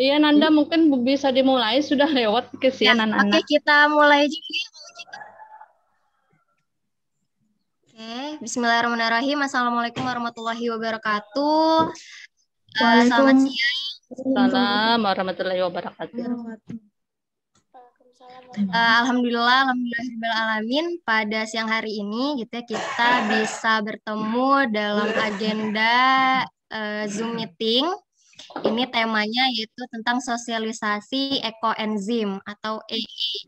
Iya, Nanda, mungkin bisa dimulai. Sudah lewat kesian Oke, anak-anak. kita mulai juga ya. Oke, bismillahirrahmanirrahim. Assalamualaikum warahmatullahi wabarakatuh. Selamat siang. Waalaikumsalam warahmatullahi wabarakatuh. Alhamdulillahirrahmanirrahim. Pada siang hari ini gitu ya, kita bisa bertemu dalam agenda Zoom meeting. Ini temanya yaitu tentang sosialisasi ekoenzim atau EE,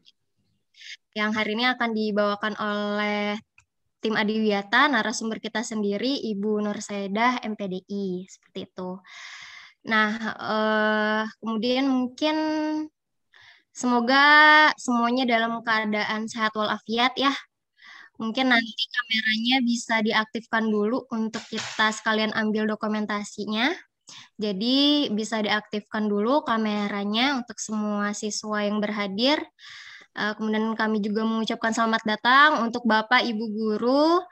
yang hari ini akan dibawakan oleh tim Adiwiyata, narasumber kita sendiri, Ibu Nur Saidah, MPDI, seperti itu. Nah, kemudian mungkin semoga semuanya dalam keadaan sehat walafiat ya. Mungkin nanti kameranya bisa diaktifkan dulu untuk kita sekalian ambil dokumentasinya. Jadi bisa diaktifkan dulu kameranya untuk semua siswa yang berhadir. Kemudian kami juga mengucapkan selamat datang untuk Bapak Ibu Guru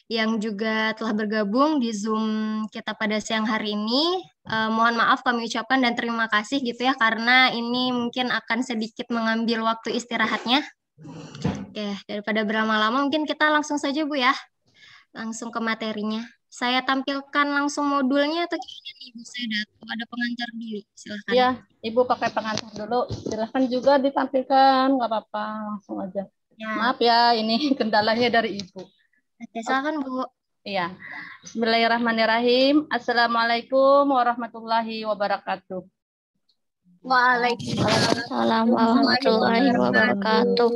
yang juga telah bergabung di Zoom kita pada siang hari ini. Mohon maaf kami ucapkan dan terima kasih gitu ya, karena ini mungkin akan sedikit mengambil waktu istirahatnya. Oke, daripada berlama-lama mungkin kita langsung saja Bu ya, langsung ke materinya. Saya tampilkan langsung modulnya atau gimana nih Bu? Saya ada pengantar dulu, silahkan. Iya, Ibu pakai pengantar dulu. Silahkan juga ditampilkan, nggak apa-apa, langsung aja. Ya. Maaf ya, ini kendalanya dari Ibu. Oke, silakan Bu. Iya. Bismillahirrahmanirrahim. Assalamualaikum warahmatullahi wabarakatuh. Waalaikumsalam warahmatullahi wabarakatuh.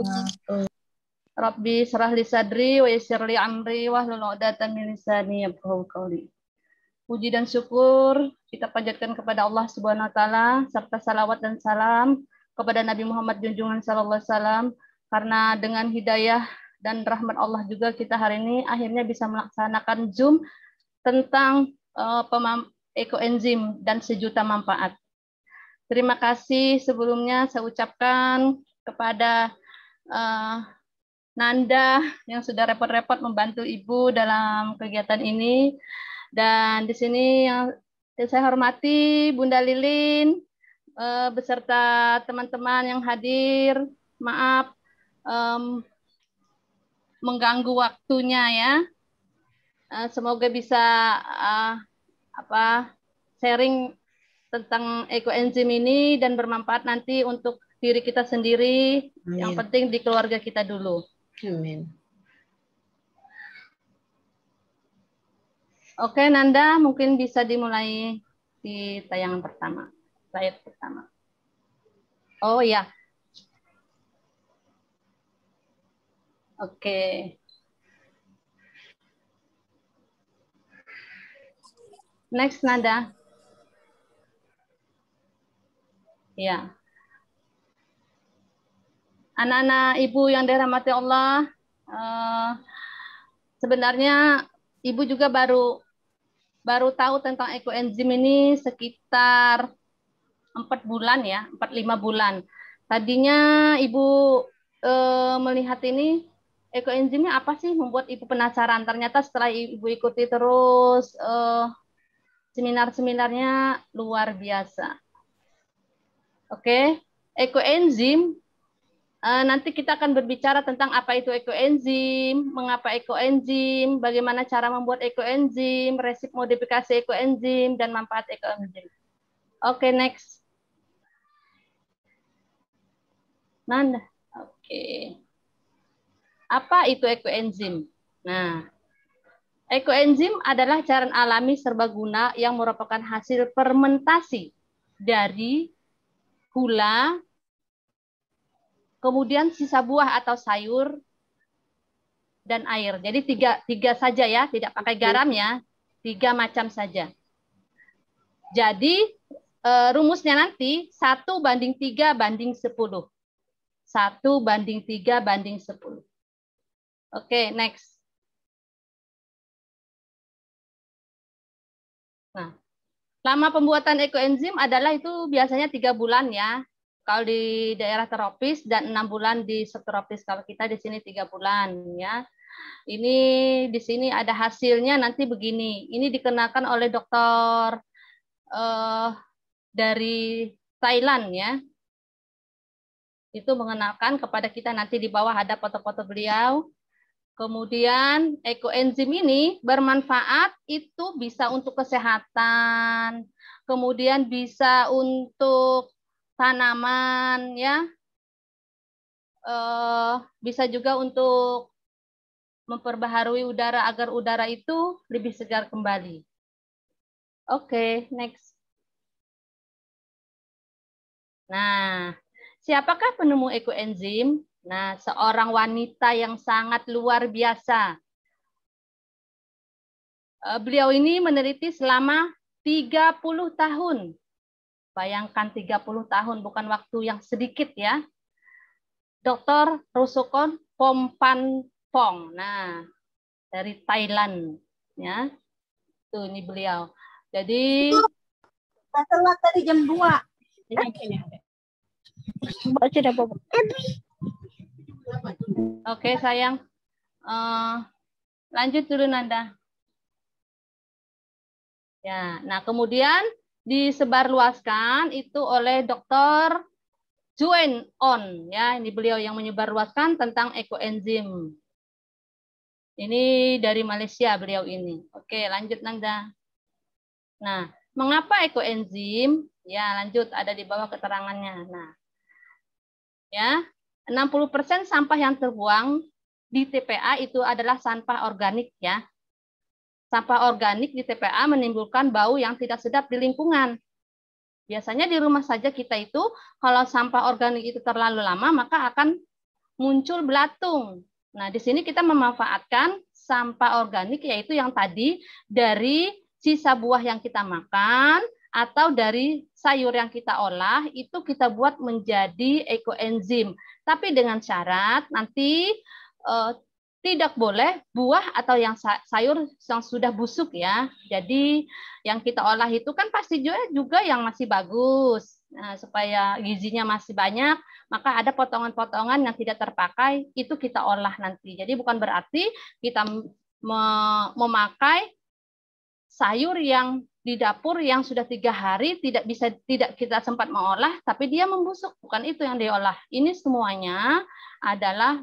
Rabbi syrah li sadri wa yassir li amri wahlul 'uqdatam min lisani yafqahu qawli. Puji dan syukur kita panjatkan kepada Allah Subhanahu wa taala serta salawat dan salam kepada Nabi Muhammad junjungan sallallahu alaihi wasallam, karena dengan hidayah dan rahmat Allah juga kita hari ini akhirnya bisa melaksanakan Zoom tentang ekoenzim dan sejuta manfaat. Terima kasih sebelumnya saya ucapkan kepada Nanda yang sudah repot-repot membantu Ibu dalam kegiatan ini. Dan di sini yang saya hormati Bunda Lilin beserta teman-teman yang hadir. Maaf mengganggu waktunya ya. Semoga bisa sharing tentang ekoenzim ini dan bermanfaat nanti untuk diri kita sendiri. Amin. Yang penting di keluarga kita dulu. Amin. Oke, Nanda, mungkin bisa dimulai di tayangan pertama, slide pertama. Oh ya. Oke. Next, Nanda. Ya. Anak-anak Ibu yang dirahmati Allah, sebenarnya Ibu juga baru tahu tentang ekoenzim ini sekitar 4 bulan ya, 4-5 bulan. Tadinya Ibu melihat ini ekoenzimnya apa sih, membuat Ibu penasaran. Ternyata setelah Ibu ikuti terus seminar-seminarnya luar biasa. Oke, ekoenzim. Nanti kita akan berbicara tentang apa itu ekoenzim, mengapa ekoenzim, bagaimana cara membuat ekoenzim, resep modifikasi ekoenzim, dan manfaat ekoenzim. Oke, next. Nanda. Oke. Apa itu ekoenzim? Nah, ekoenzim adalah cairan alami serbaguna yang merupakan hasil fermentasi dari gula, kemudian sisa buah atau sayur, dan air. Jadi tiga saja ya, tidak pakai garam ya, 3 macam saja. Jadi rumusnya nanti 1:3:10. 1:3:10. Oke, next. Nah, lama pembuatan ekoenzim adalah itu biasanya 3 bulan ya. Kalau di daerah tropis dan 6 bulan di subtropis. Kalau kita di sini 3 bulan ya. Ini di sini ada hasilnya nanti begini. Ini dikenakan oleh dokter dari Thailand ya. Itu mengenalkan kepada kita, nanti di bawah ada foto-foto beliau. Kemudian ekoenzim ini bermanfaat, itu bisa untuk kesehatan, kemudian bisa untuk tanaman ya, bisa juga untuk memperbaharui udara agar udara itu lebih segar kembali. Oke, next. Nah, siapakah penemu ekoenzim? Nah, seorang wanita yang sangat luar biasa. Beliau ini meneliti selama 30 tahun. Bayangkan 30 tahun, bukan waktu yang sedikit ya. Dr. Rusukon Pompanpong. Nah, dari Thailand ya. Tuh ini beliau. Jadi telat tadi jam 2. Oke, sayang. Lanjut dulu Nanda. Ya, nah kemudian disebarluaskan itu oleh Dr. Juen On ya, ini beliau yang menyebarluaskan tentang ekoenzim. Ini dari Malaysia beliau ini. Oke, lanjut Nanda. Nah, mengapa ekoenzim? Ya, lanjut ada di bawah keterangannya. Nah, ya, 60% sampah yang terbuang di TPA itu adalah sampah organik ya. Sampah organik di TPA menimbulkan bau yang tidak sedap di lingkungan. Biasanya di rumah saja kita itu, kalau sampah organik itu terlalu lama, maka akan muncul belatung. Nah, di sini kita memanfaatkan sampah organik, yaitu yang tadi dari sisa buah yang kita makan, atau dari sayur yang kita olah, itu kita buat menjadi ekoenzim. Tapi dengan syarat nanti tidak boleh buah atau yang sayur yang sudah busuk ya. Jadi yang kita olah itu kan pasti juga yang masih bagus. Nah, supaya gizinya masih banyak, maka ada potongan-potongan yang tidak terpakai, itu kita olah nanti. Jadi bukan berarti kita memakai sayur yang di dapur yang sudah 3 hari tidak kita sempat mengolah, tapi dia membusuk. Bukan itu yang diolah. Ini semuanya adalah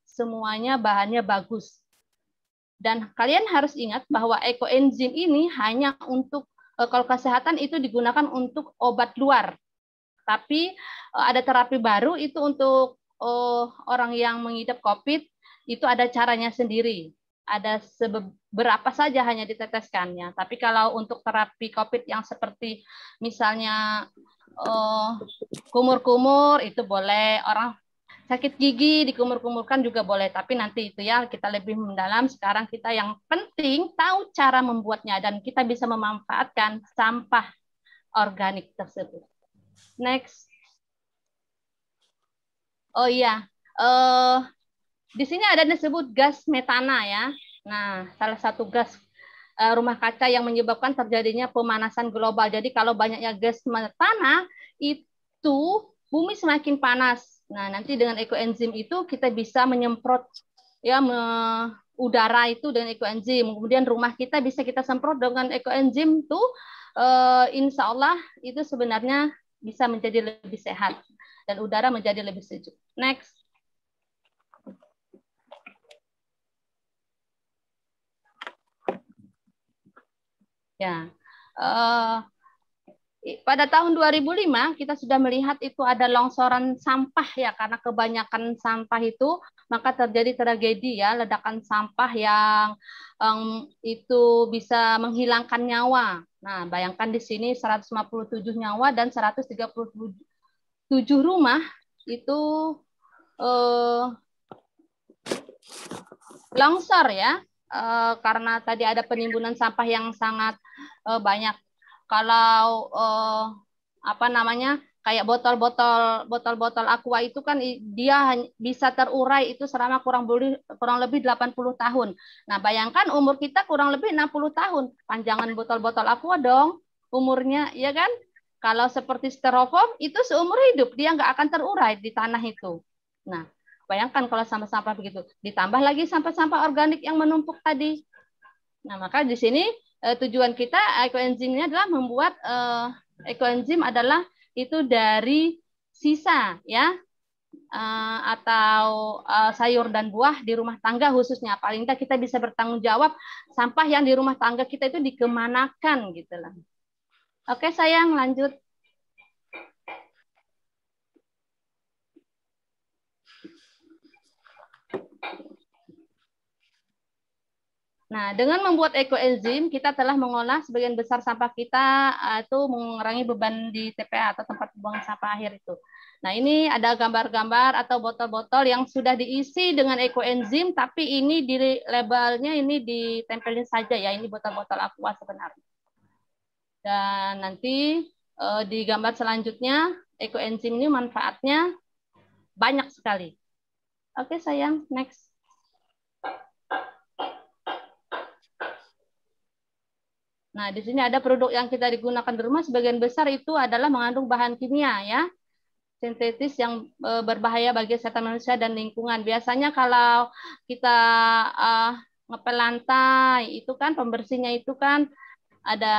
semuanya bahannya bagus. Dan kalian harus ingat bahwa ekoenzim ini hanya untuk, kalau kesehatan itu digunakan untuk obat luar. Tapi ada terapi baru itu untuk orang yang mengidap COVID, itu ada caranya sendiri. Ada beberapa saja hanya diteteskannya. Tapi kalau untuk terapi COVID yang seperti misalnya kumur-kumur itu boleh, orang sakit gigi dikumur-kumurkan juga boleh, tapi nanti itu ya kita lebih mendalam. Sekarang kita yang penting tahu cara membuatnya dan kita bisa memanfaatkan sampah organik tersebut. Next. Oh iya, di sini ada disebut gas metana ya. Nah, salah satu gas rumah kaca yang menyebabkan terjadinya pemanasan global. Jadi kalau banyaknya gas metana itu bumi semakin panas. Nah, nanti dengan ekoenzim itu kita bisa menyemprot ya udara itu dengan ekoenzim. Kemudian rumah kita bisa kita semprot dengan ekoenzim tuh, insya Allah itu sebenarnya bisa menjadi lebih sehat dan udara menjadi lebih sejuk. Next. Ya. Pada tahun 2005 kita sudah melihat itu ada longsoran sampah ya, karena kebanyakan sampah itu maka terjadi tragedi ya, ledakan sampah yang itu bisa menghilangkan nyawa. Nah, bayangkan di sini 157 nyawa dan 137 rumah itu longsor ya, karena tadi ada penimbunan sampah yang sangat banyak. Kalau kayak botol-botol aqua itu kan dia bisa terurai itu selama kurang lebih 80 tahun. Nah, bayangkan umur kita kurang lebih 60 tahun. Panjangan botol-botol aqua dong umurnya, ya kan? Kalau seperti styrofoam itu seumur hidup dia nggak akan terurai di tanah itu. Nah, bayangkan kalau sampah-sampah begitu. Ditambah lagi sampah-sampah organik yang menumpuk tadi. Nah, maka di sini tujuan kita ekoenzimnya adalah membuat ekoenzim adalah itu dari sisa ya, atau sayur dan buah di rumah tangga khususnya. Paling tidak kita bisa bertanggung jawab sampah yang di rumah tangga kita itu dikemanakan gitu lah. Oke sayang, lanjut. Nah, dengan membuat ekoenzim, kita telah mengolah sebagian besar sampah kita itu mengurangi beban di TPA atau tempat pembuangan sampah akhir itu. Nah, ini ada gambar-gambar atau botol-botol yang sudah diisi dengan ekoenzim, tapi ini di labelnya ini ditempelin saja ya, ini botol-botol aqua sebenarnya. Dan nanti di gambar selanjutnya, ekoenzim ini manfaatnya banyak sekali. Oke sayang, next. Nah, di sini ada produk yang kita digunakan di rumah, sebagian besar itu adalah mengandung bahan kimia ya, sintetis yang berbahaya bagi kesehatan manusia dan lingkungan. Biasanya kalau kita ngepel lantai, itu kan pembersihnya itu kan ada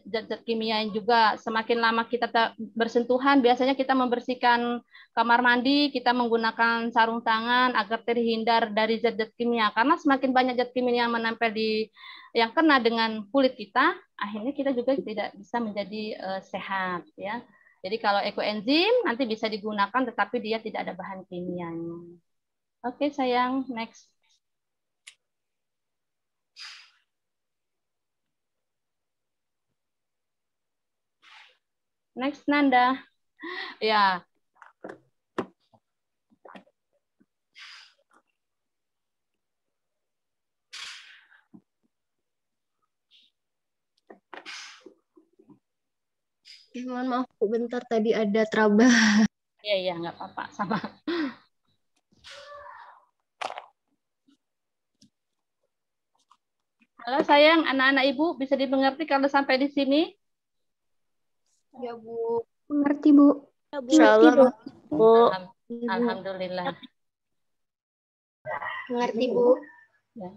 zat-zat kimia yang juga. Semakin lama kita bersentuhan, biasanya kita membersihkan kamar mandi, kita menggunakan sarung tangan agar terhindar dari zat-zat kimia. Karena semakin banyak zat kimia yang menempel yang kena dengan kulit kita, akhirnya kita juga tidak bisa menjadi sehat ya. Jadi kalau ekoenzim nanti bisa digunakan, tetapi dia tidak ada bahan kimianya. Oke sayang, next. Next Nanda. Ya. Mohon maaf, bentar tadi ada trouble. Iya, nggak apa-apa, sama. Halo sayang, anak-anak ibu bisa dimengerti kalau sampai di sini? Ya Bu. Mengerti Bu. Ya Bu. Insyaallah Bu. Alhamdulillah. Mengerti Bu. Ya.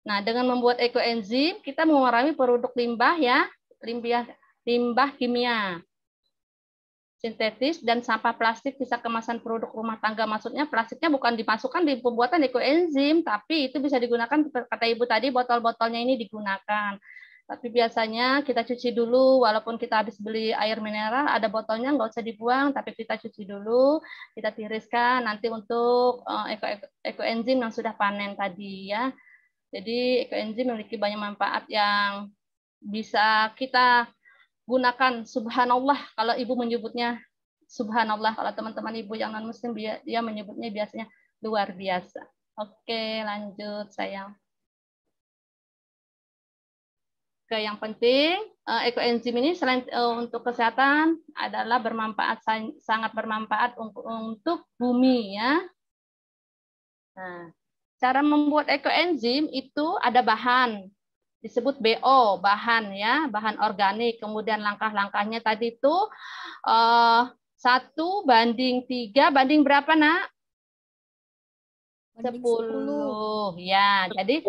Nah, dengan membuat ekoenzim, kita mengurangi produk limbah ya, limbah kimia sintetis dan sampah plastik sisa kemasan produk rumah tangga. Maksudnya plastiknya bukan dimasukkan di pembuatan ekoenzim, tapi itu bisa digunakan, kata Ibu tadi, botol-botolnya ini digunakan. Tapi biasanya kita cuci dulu, walaupun kita habis beli air mineral, ada botolnya nggak usah dibuang, tapi kita cuci dulu, kita tiriskan nanti untuk ekoenzim yang sudah panen tadi ya. Jadi ekoenzim memiliki banyak manfaat yang bisa kita gunakan. Subhanallah kalau ibu menyebutnya subhanallah, kalau teman-teman ibu yang non muslim dia menyebutnya biasanya luar biasa. Oke, lanjut sayang. Oke, yang penting ekoenzim ini selain untuk kesehatan adalah sangat bermanfaat untuk bumi ya. Nah, cara membuat ekoenzim itu ada bahan disebut BO, bahan ya, bahan organik. Kemudian langkah-langkahnya tadi itu 1:3 banding berapa nak? 10 ya. Jadi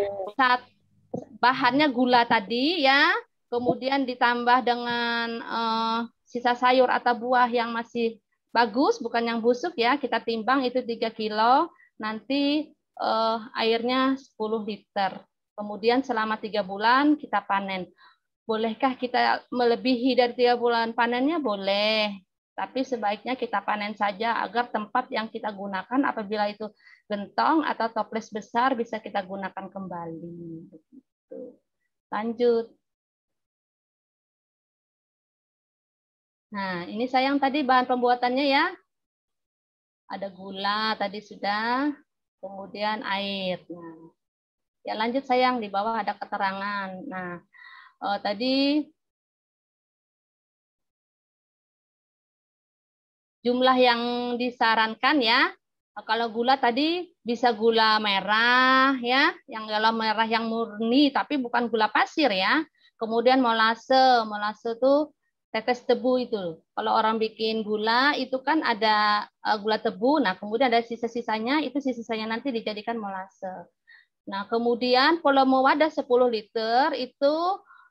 bahannya gula tadi ya, kemudian ditambah dengan sisa sayur atau buah yang masih bagus, bukan yang busuk ya. Kita timbang itu 3 kilo, nanti airnya 10 liter. Kemudian selama 3 bulan kita panen. Bolehkah kita melebihi dari 3 bulan panennya? Boleh. Tapi sebaiknya kita panen saja agar tempat yang kita gunakan apabila itu gentong atau toples besar bisa kita gunakan kembali. Begitu. Lanjut. Nah, ini sayang tadi bahan pembuatannya ya. Ada gula tadi sudah, kemudian air. Nah, ya lanjut sayang, di bawah ada keterangan. Nah, tadi jumlah yang disarankan ya. Kalau gula tadi bisa gula merah ya, yang kalau merah yang murni tapi bukan gula pasir ya. Kemudian molase itu tetes tebu itu. Kalau orang bikin gula itu kan ada gula tebu. Nah, kemudian ada sisa-sisanya, itu sisa-sisanya nanti dijadikan molase. Nah, kemudian volume wadah 10 liter itu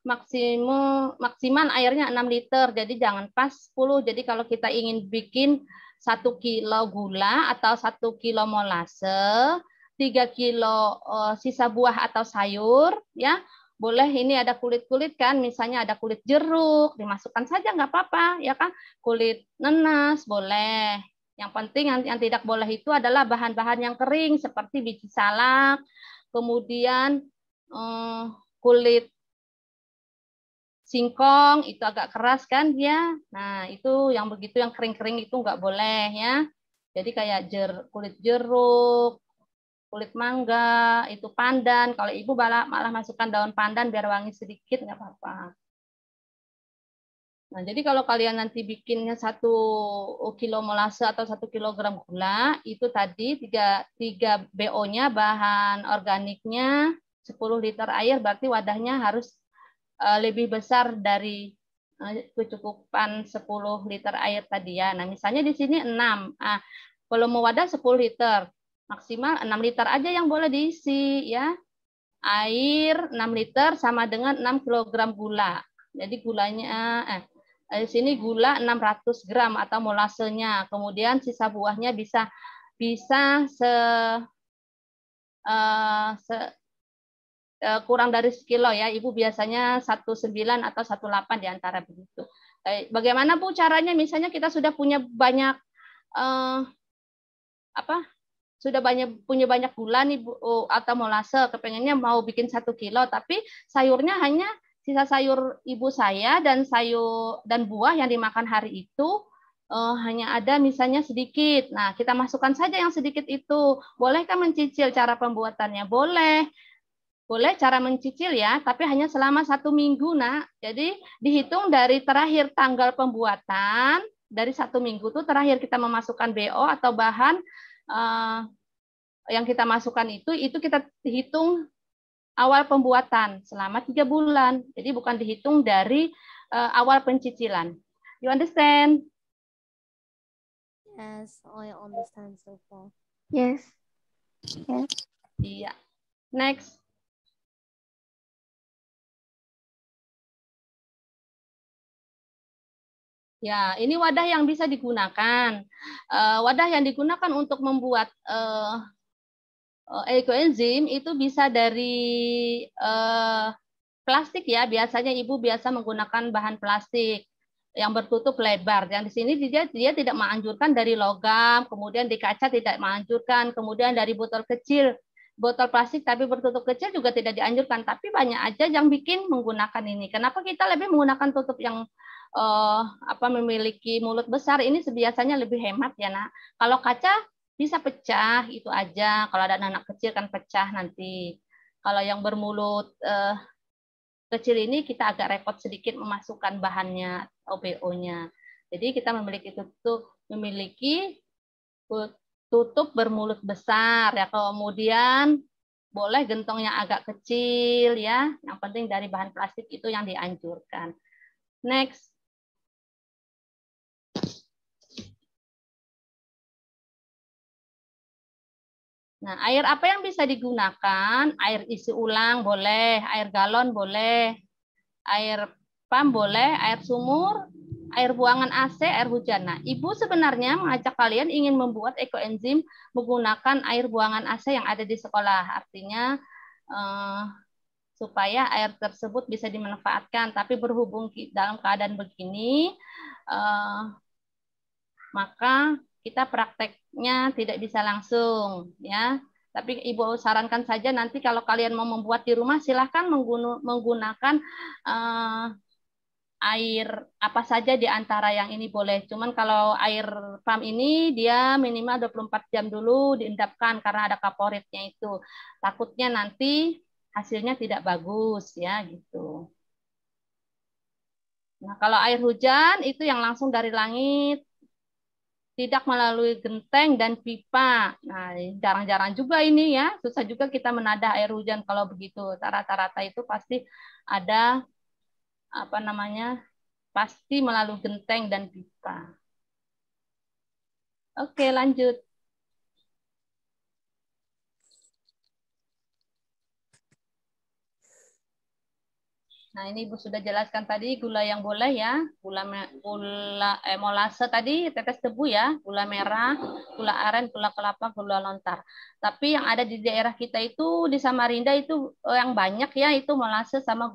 maksimal airnya 6 liter. Jadi jangan pas 10. Jadi kalau kita ingin bikin 1 kilo gula atau 1 kilo molase, 3 kilo sisa buah atau sayur, ya boleh. Ini ada kulit-kulit kan, misalnya ada kulit jeruk, dimasukkan saja nggak apa-apa, ya kan? Kulit nanas boleh. Yang penting yang tidak boleh itu adalah bahan-bahan yang kering seperti biji salak, kemudian kulit singkong itu agak keras kan dia. Nah, itu yang begitu yang kering-kering itu nggak boleh ya. Jadi kayak kulit jeruk, kulit mangga, itu pandan. Kalau ibu malah masukkan daun pandan biar wangi sedikit nggak apa-apa. Nah, jadi kalau kalian nanti bikinnya 1 kilo molase atau 1 kilogram gula, itu tadi 3 BO-nya, bahan organiknya 10 liter air, berarti wadahnya harus lebih besar dari kecukupan 10 liter air tadi ya. Nah, misalnya di sini 6. Kalau mau wadah 10 liter, maksimal 6 liter aja yang boleh diisi ya. Air 6 liter sama dengan 6 kilogram gula. Jadi gulanya di sini gula 600 gram atau molasenya. Kemudian sisa buahnya bisa kurang dari sekilo ya. Ibu biasanya 19 atau 18 di antara begitu. Bagaimana Bu caranya? Misalnya kita sudah punya banyak punya banyak gula nih Bu, atau molase, kepengennya mau bikin 1 kilo, tapi sayurnya hanya sisa sayur ibu saya dan buah yang dimakan hari itu hanya ada misalnya sedikit. Nah, kita masukkan saja yang sedikit itu. Bolehkah mencicil cara pembuatannya? Boleh. Boleh cara mencicil ya, tapi hanya selama 1 minggu, Nak. Jadi dihitung dari terakhir tanggal pembuatan, dari 1 minggu itu terakhir kita memasukkan BO atau bahan yang kita masukkan itu kita hitung awal pembuatan selama 3 bulan. Jadi bukan dihitung dari awal pencicilan. You understand? Yes, I understand so far. Yes. Yes. Iya. Next. Ya, ini wadah yang bisa digunakan. Wadah yang digunakan untuk membuat ekoenzim itu bisa dari plastik ya. Biasanya ibu biasa menggunakan bahan plastik yang bertutup lebar. Yang di sini dia tidak menganjurkan dari logam, kemudian di kaca tidak menganjurkan, kemudian dari botol kecil, botol plastik tapi bertutup kecil juga tidak dianjurkan. Tapi banyak aja yang bikin menggunakan ini. Kenapa kita lebih menggunakan tutup yang memiliki mulut besar? Ini biasanya lebih hemat ya, Nak. Kalau kaca bisa pecah, itu aja. Kalau ada anak kecil kan pecah nanti. Kalau yang bermulut kecil ini kita agak repot sedikit memasukkan bahannya OBO-nya. Jadi kita memiliki tutup bermulut besar ya. Kemudian boleh gentongnya agak kecil ya. Yang penting dari bahan plastik itu yang dianjurkan. Next. Nah, air apa yang bisa digunakan? Air isi ulang boleh, air galon boleh, air pam boleh, air sumur, air buangan AC, air hujan. Nah, Ibu sebenarnya mengajak kalian ingin membuat ekoenzim menggunakan air buangan AC yang ada di sekolah. Artinya supaya air tersebut bisa dimanfaatkan. Tapi berhubung dalam keadaan begini, maka kita prakteknya tidak bisa langsung ya. Tapi Ibu sarankan saja nanti kalau kalian mau membuat di rumah silahkan menggunakan air apa saja di antara yang ini boleh. Cuman kalau air pam ini dia minimal 24 jam dulu diendapkan karena ada kaporitnya itu. Takutnya nanti hasilnya tidak bagus ya gitu. Nah, kalau air hujan itu yang langsung dari langit, tidak melalui genteng dan pipa. Nah, jarang-jarang juga ini ya. Susah juga kita menadah air hujan kalau begitu. Rata-rata itu pasti ada pasti melalui genteng dan pipa. Oke, lanjut. Nah, ini Ibu sudah jelaskan tadi gula yang boleh ya, molase tadi, tetes tebu ya, gula merah, gula aren, gula kelapa, gula lontar. Tapi yang ada di daerah kita itu di Samarinda itu yang banyak ya, itu molase sama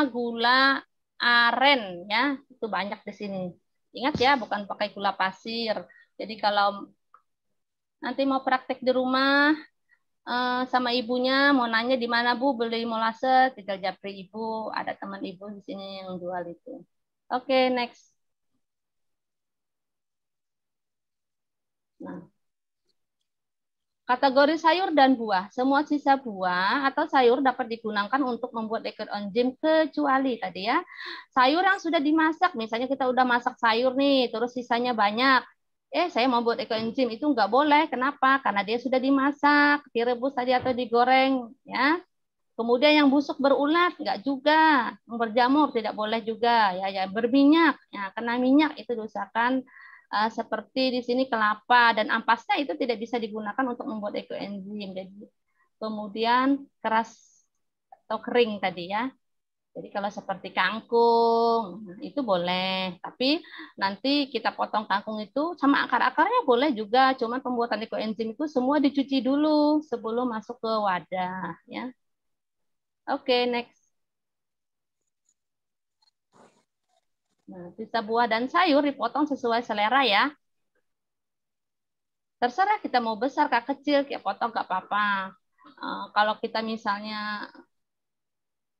gula aren ya, itu banyak di sini. Ingat ya, bukan pakai gula pasir. Jadi kalau nanti mau praktek di rumah sama ibunya mau nanya di mana Bu beli molase, tinggal japri Ibu, ada teman Ibu di sini yang jual itu. Oke, next. Nah, kategori sayur dan buah. Semua sisa buah atau sayur dapat digunakan untuk membuat ekoenzim kecuali tadi ya. Sayur yang sudah dimasak, misalnya kita udah masak sayur nih, terus sisanya banyak. Saya mau buat ekoenzim itu nggak boleh. Kenapa? Karena dia sudah dimasak, direbus tadi atau digoreng, ya. Kemudian yang busuk berulat nggak juga, berjamur tidak boleh juga, ya berminyak, ya kena minyak itu diusahakan seperti di sini kelapa dan ampasnya itu tidak bisa digunakan untuk membuat ekoenzim. Jadi kemudian keras atau kering tadi ya. Jadi kalau seperti kangkung itu boleh, tapi nanti kita potong kangkung itu sama akar-akarnya boleh juga. Cuman pembuatan ekoenzim itu semua dicuci dulu sebelum masuk ke wadah, ya. Oke, next. Nah, sisa buah dan sayur dipotong sesuai selera ya. Terserah kita mau besar kah kecil, kayak potong nggak apa-apa. Kalau kita misalnya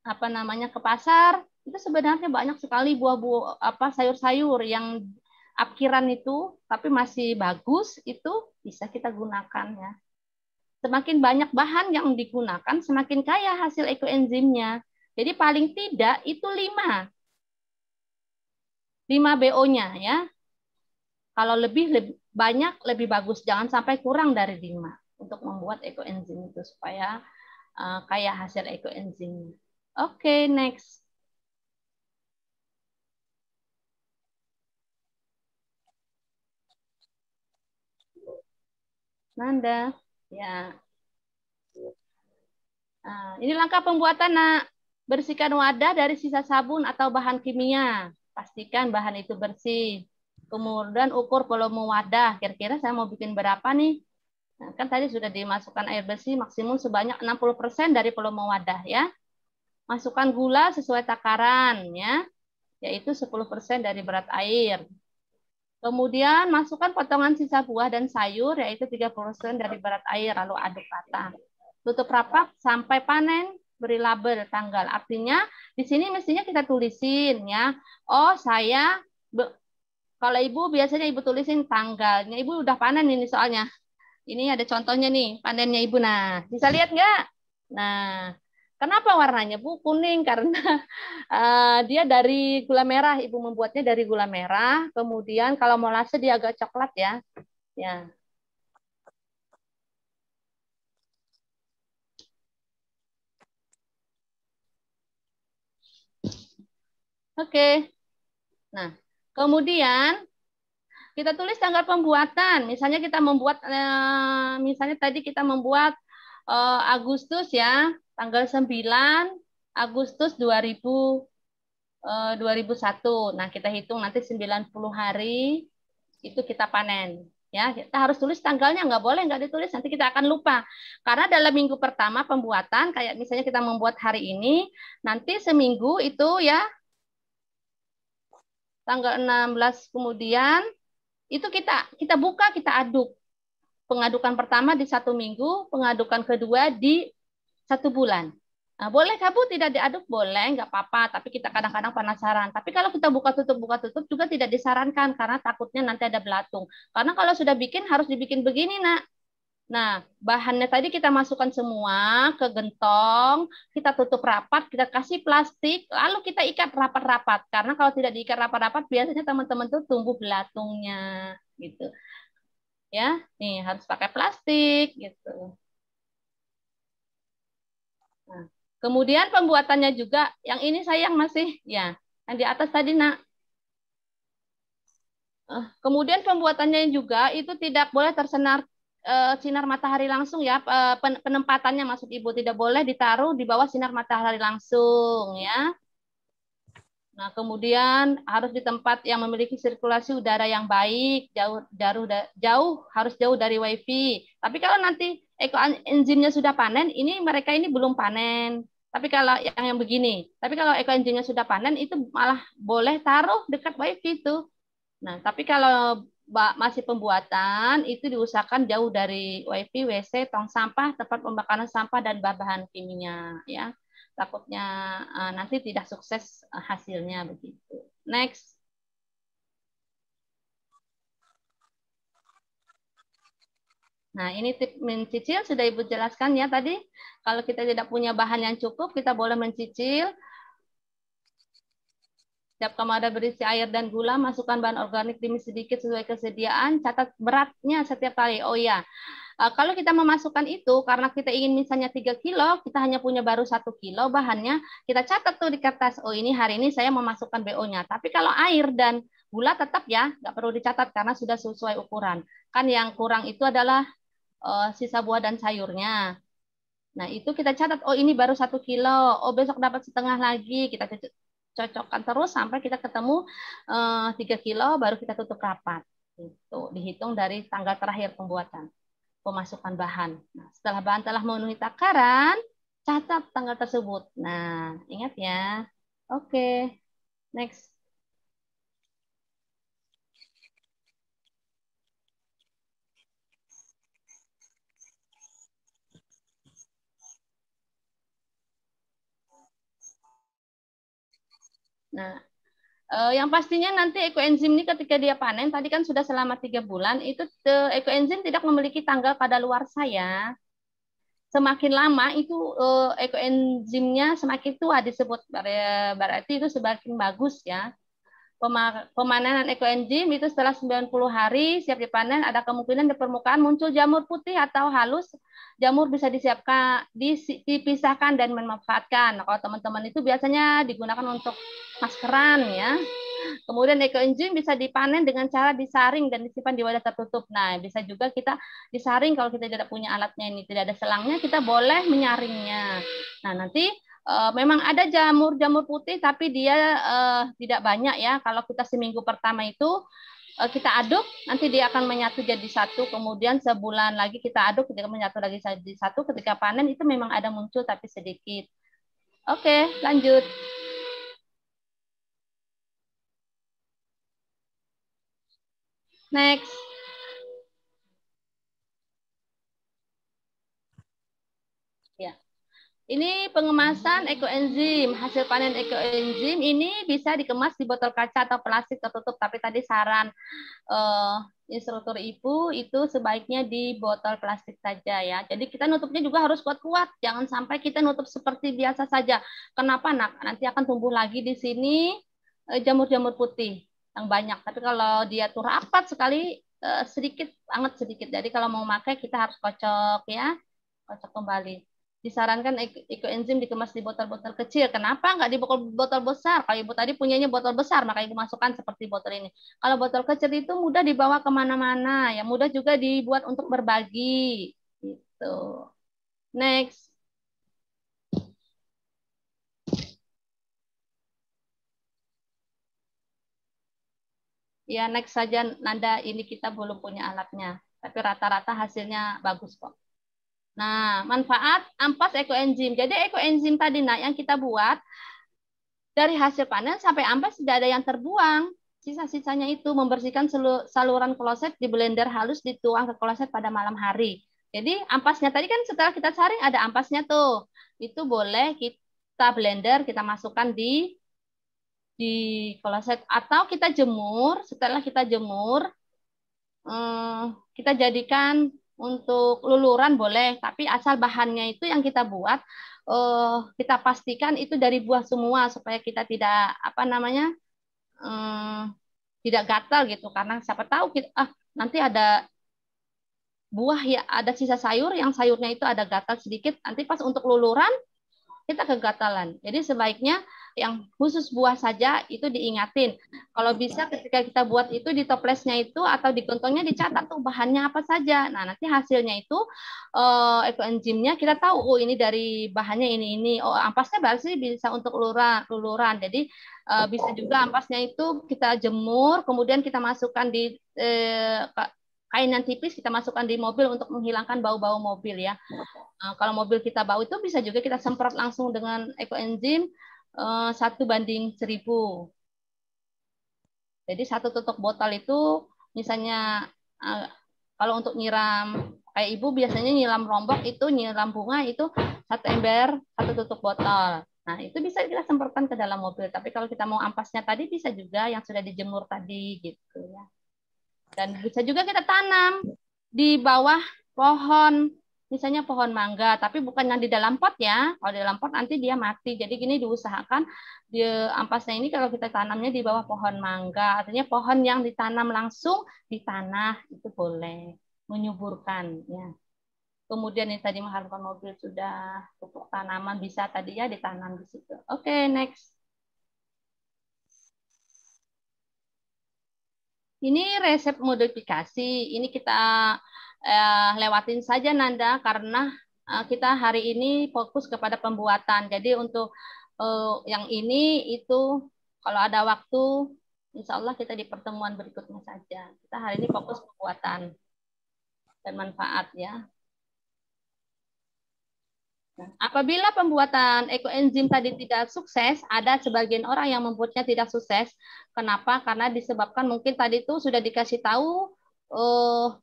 ke pasar itu sebenarnya banyak sekali buah-buah sayur-sayur yang apkiran itu tapi masih bagus, itu bisa kita gunakan ya. Semakin banyak bahan yang digunakan semakin kaya hasil ekoenzimnya. Jadi paling tidak itu 5 BO-nya ya. Kalau lebih banyak lebih bagus, jangan sampai kurang dari 5 untuk membuat ekoenzim itu supaya kaya hasil ekoenzimnya. Oke, next. Nanda, ya. Nah, ini langkah pembuatan, Nak. Bersihkan wadah dari sisa sabun atau bahan kimia. Pastikan bahan itu bersih. Kemudian ukur volume wadah. Kira-kira saya mau bikin berapa nih? Nah, kan tadi sudah dimasukkan air bersih maksimum sebanyak 60% dari volume wadah ya. Masukkan gula sesuai takaran ya, yaitu 10% dari berat air. Kemudian masukkan potongan sisa buah dan sayur yaitu 30% dari berat air, lalu aduk rata. Tutup rapat sampai panen, beri label tanggal. Artinya di sini mestinya kita tulisin ya. Oh, kalau Ibu biasanya Ibu tulisin tanggalnya. Ibu udah panen ini soalnya. Ini ada contohnya nih, panennya Ibu. Nah, bisa lihat nggak? Nah, kenapa warnanya Bu kuning? Karena dia dari gula merah. Ibu membuatnya dari gula merah. Kemudian kalau molase dia agak coklat ya. Ya. Oke. Nah, kemudian kita tulis tanggal pembuatan. Misalnya kita membuat, misalnya tadi kita membuat Agustus ya, tanggal 9 Agustus 2001. Nah, kita hitung nanti 90 hari itu kita panen. Ya, kita harus tulis tanggalnya, nggak boleh nggak ditulis, nanti kita akan lupa. Karena dalam minggu pertama pembuatan, kayak misalnya kita membuat hari ini, nanti seminggu itu ya, tanggal 16 kemudian, itu kita buka, kita aduk. Pengadukan pertama di 1 minggu, pengadukan kedua di 1 bulan. Nah, boleh Bu tidak diaduk? Boleh, nggak apa-apa. Tapi kita kadang-kadang penasaran. Tapi kalau kita buka tutup juga tidak disarankan karena takutnya nanti ada belatung. Karena kalau sudah bikin harus dibikin begini, Nak. Nah, bahannya tadi kita masukkan semua ke gentong, kita tutup rapat, kita kasih plastik, lalu kita ikat rapat-rapat. Karena kalau tidak diikat rapat-rapat, biasanya teman-teman tuh tumbuh belatungnya, gitu. Ya, nih harus pakai plastik, gitu. Nah, kemudian pembuatannya juga, yang ini saya masih, ya, yang di atas tadi, Nak. Kemudian pembuatannya juga itu tidak boleh sinar matahari langsung ya, penempatannya maksud Ibu, tidak boleh ditaruh di bawah sinar matahari langsung ya. Nah, kemudian harus di tempat yang memiliki sirkulasi udara yang baik, harus jauh dari wifi. Tapi kalau nanti ekoenzimnya sudah panen, mereka ini belum panen. Tapi kalau yang begini, tapi kalau ekoenzimnya sudah panen itu malah boleh taruh dekat wifi itu. Nah, tapi kalau masih pembuatan itu diusahakan jauh dari wifi, WC, tong sampah, tempat pembakaran sampah dan bahan kimia ya. Takutnya nanti tidak sukses hasilnya begitu. Next. Nah, ini tip mencicil sudah Ibu jelaskan ya tadi. Kalau kita tidak punya bahan yang cukup, kita boleh mencicil. Setiap kamar ada berisi air dan gula, masukkan bahan organik demi sedikit sesuai kesediaan, catat beratnya setiap kali. Oh ya, kalau kita memasukkan itu, karena kita ingin misalnya 3 kilo, kita hanya punya baru 1 kilo bahannya, kita catat tuh di kertas, oh ini hari ini saya memasukkan BO-nya. Tapi kalau air dan gula tetap ya, nggak perlu dicatat karena sudah sesuai ukuran. Kan yang kurang itu adalah sisa buah dan sayurnya. Nah itu kita catat, oh ini baru 1 kilo, oh besok dapat setengah lagi, kita cocokkan terus sampai kita ketemu 3 kilo, baru kita tutup rapat. Itu dihitung dari tanggal terakhir pemasukan bahan. Nah, setelah bahan telah memenuhi takaran, catat tanggal tersebut. Nah, ingat ya. Oke, next. Nah, yang pastinya nanti ekoenzim ini ketika dia panen, tadi kan sudah selama 3 bulan, itu ekoenzim tidak memiliki tanggal kadaluarsa ya. Semakin lama itu ekoenzimnya semakin tua disebut, berarti itu semakin bagus ya. Pemanenan ekoenzim itu setelah 90 hari siap dipanen, ada kemungkinan di permukaan muncul jamur putih atau halus. Jamur bisa dipisahkan dan dimanfaatkan. Nah, kalau teman-teman itu biasanya digunakan untuk maskeran ya. Kemudian ekoenzim bisa dipanen dengan cara disaring dan disimpan di wadah tertutup. Nah, bisa juga kita disaring kalau kita tidak punya alatnya ini, tidak ada selangnya, kita boleh menyaringnya. Nah, nanti memang ada jamur putih, tapi dia tidak banyak ya. Kalau kita seminggu pertama itu kita aduk, nanti dia akan menyatu jadi satu. Kemudian sebulan lagi kita aduk, ketika menyatu lagi jadi satu. Ketika panen itu memang ada muncul tapi sedikit. Oke, lanjut. Next. Ya. Ini pengemasan ekoenzim. Hasil panen ekoenzim ini bisa dikemas di botol kaca atau plastik tertutup. Tapi tadi saran instruktur Ibu itu sebaiknya di botol plastik saja ya. Jadi kita nutupnya juga harus kuat-kuat. Jangan sampai kita nutup seperti biasa saja. Kenapa nak? Nanti akan tumbuh lagi di sini jamur-jamur putih yang banyak. Tapi kalau dia tuh rapat sekali, sedikit, sangat sedikit. Jadi kalau mau pakai kita harus kocok ya. Kocok kembali. Disarankan ekoenzim dikemas di botol-botol kecil. Kenapa nggak di botol besar? Kalau Ibu tadi punyanya botol besar, maka Ibu masukkan seperti botol ini. Kalau botol kecil itu mudah dibawa kemana-mana, ya mudah juga dibuat untuk berbagi. Gitu. Next. Ya, next saja, Nanda. Ini kita belum punya alatnya, tapi rata-rata hasilnya bagus kok. Nah, manfaat ampas ekoenzim. Jadi ekoenzim tadi yang kita buat dari hasil panen sampai ampas tidak ada yang terbuang. Sisa-sisanya itu membersihkan saluran kloset di blender halus, dituang ke kloset pada malam hari. Jadi ampasnya tadi kan setelah kita saring ada ampasnya tuh. Itu boleh kita blender, kita masukkan di kloset atau kita jemur. Setelah kita jemur, kita jadikan untuk luluran boleh, tapi asal bahannya itu yang kita buat kita pastikan itu dari buah semua supaya kita tidak tidak gatal gitu, karena siapa tahu kita nanti ada buah ya, ada sisa sayur yang sayurnya itu ada gatal sedikit, nanti pas untuk luluran kita kegatalan. Jadi sebaiknya yang khusus buah saja itu diingatin. Kalau bisa ketika kita buat itu di toplesnya itu atau di kantongnya dicatat tuh bahannya apa saja. Nah, nanti hasilnya itu ekoenzimnya kita tahu, oh ini dari bahannya ini. Oh, ampasnya berarti bisa untuk luluran. Jadi bisa juga ampasnya itu kita jemur, kemudian kita masukkan di kain yang tipis, kita masukkan di mobil untuk menghilangkan bau-bau mobil ya. Kalau mobil kita bau itu bisa juga kita semprot langsung dengan ekoenzim 1:1000. Jadi 1 tutup botol itu misalnya kalau untuk nyiram kayak ibu biasanya nyiram lombok itu nyiram bunga itu 1 ember 1 tutup botol. Nah itu bisa kita semprotkan ke dalam mobil. Tapi kalau kita mau ampasnya tadi bisa juga yang sudah dijemur tadi gitu ya. Dan bisa juga kita tanam di bawah pohon. Misalnya pohon mangga, tapi bukan yang di dalam pot ya. Kalau di dalam pot nanti dia mati. Jadi gini diusahakan di ampasnya ini kalau kita tanamnya di bawah pohon mangga, artinya pohon yang ditanam langsung di tanah itu boleh menyuburkan ya. Kemudian ini tadi mengharumkan mobil sudah, pupuk tanaman bisa tadi ya ditanam di situ. Oke, next. Ini resep modifikasi. Ini kita lewatin saja Nanda karena kita hari ini fokus kepada pembuatan. Jadi untuk yang ini itu kalau ada waktu insya Allah kita di pertemuan berikutnya saja. Kita hari ini fokus pembuatan dan manfaat ya. Nah, apabila pembuatan ekoenzim tadi tidak sukses, ada sebagian orang yang membuatnya tidak sukses. Kenapa? Karena disebabkan mungkin tadi itu sudah dikasih tahu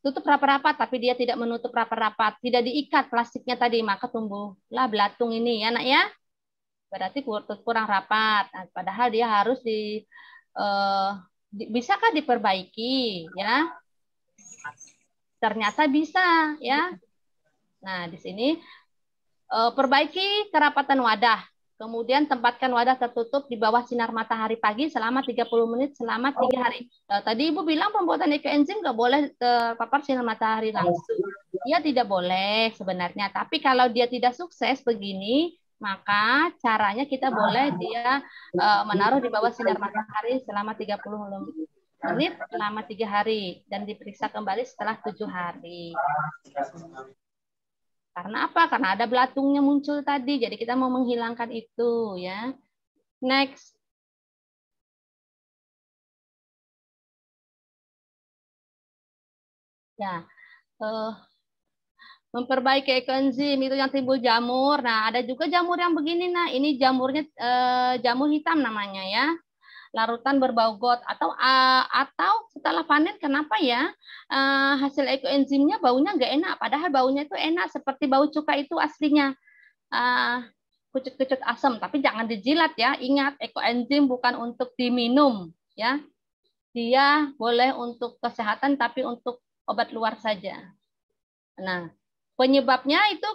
tutup rapat-rapat, tapi dia tidak menutup rapat-rapat, tidak diikat plastiknya tadi, maka tumbuhlah belatung ini ya nak ya. Berarti kurang rapat. Nah, padahal dia harus bisakah diperbaiki ya? Ternyata bisa ya. Nah di sini perbaiki kerapatan wadah. Kemudian tempatkan wadah tertutup di bawah sinar matahari pagi selama 30 menit selama 3 hari. Tadi Ibu bilang pembuatan ekoenzim nggak boleh terpapar sinar matahari langsung. Dia tidak boleh sebenarnya. Tapi kalau dia tidak sukses begini, maka caranya kita boleh dia menaruh di bawah sinar matahari selama 30 menit selama 3 hari dan diperiksa kembali setelah 7 hari. Karena apa? Karena ada belatungnya muncul tadi. Jadi kita mau menghilangkan itu ya. Next. Ya. Memperbaiki ekoenzim itu yang timbul jamur. Nah, ada juga jamur yang begini. Nah, ini jamurnya jamur hitam namanya ya. Larutan berbau got atau setelah panen kenapa ya hasil ekoenzimnya baunya nggak enak padahal baunya itu enak seperti bau cuka itu aslinya kucut-kucut asam tapi jangan dijilat ya. Ingat ekoenzim bukan untuk diminum ya, dia boleh untuk kesehatan tapi untuk obat luar saja. Nah penyebabnya itu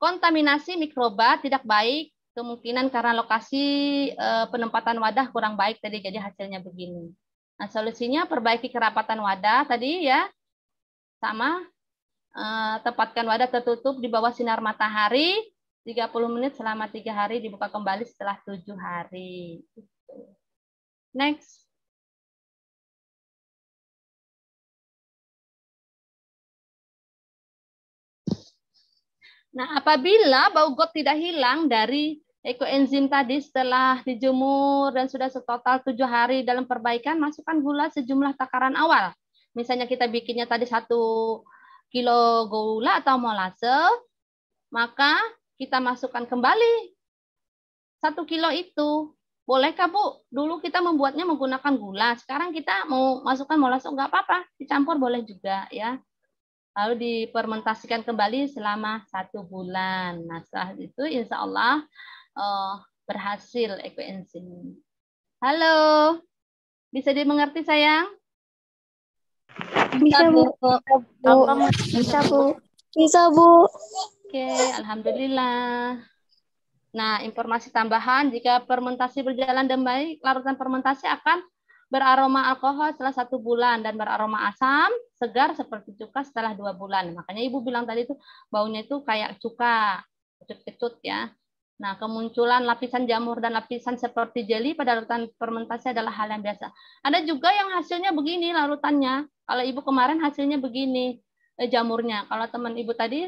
kontaminasi mikroba tidak baik. Kemungkinan karena lokasi penempatan wadah kurang baik tadi, jadi hasilnya begini. Nah, solusinya perbaiki kerapatan wadah tadi ya, sama tempatkan wadah tertutup di bawah sinar matahari 30 menit selama 3 hari, dibuka kembali setelah 7 hari. Next. Nah, apabila bau got tidak hilang dari ekoenzim tadi setelah dijemur dan sudah setotal 7 hari dalam perbaikan, masukkan gula sejumlah takaran awal. Misalnya kita bikinnya tadi 1 kilo gula atau molase, maka kita masukkan kembali 1 kilo itu. Bolehkah Bu? Dulu kita membuatnya menggunakan gula, sekarang kita mau masukkan molase nggak apa-apa, dicampur boleh juga ya. Lalu difermentasikan kembali selama 1 bulan. Nah, setelah itu insya Allah berhasil ekoenzim. Halo, bisa dimengerti sayang? Bisa Bu. Bisa Bu. Bisa Bu. Oke, alhamdulillah. Nah, informasi tambahan, jika fermentasi berjalan dengan baik, larutan fermentasi akan beraroma alkohol setelah 1 bulan dan beraroma asam segar seperti cuka setelah 2 bulan. Makanya Ibu bilang tadi itu baunya itu kayak cuka. kecut-kecut ya. Nah, kemunculan lapisan jamur dan lapisan seperti jeli pada larutan fermentasi adalah hal yang biasa. Ada juga yang hasilnya begini larutannya. Kalau Ibu kemarin hasilnya begini jamurnya. Kalau teman Ibu tadi,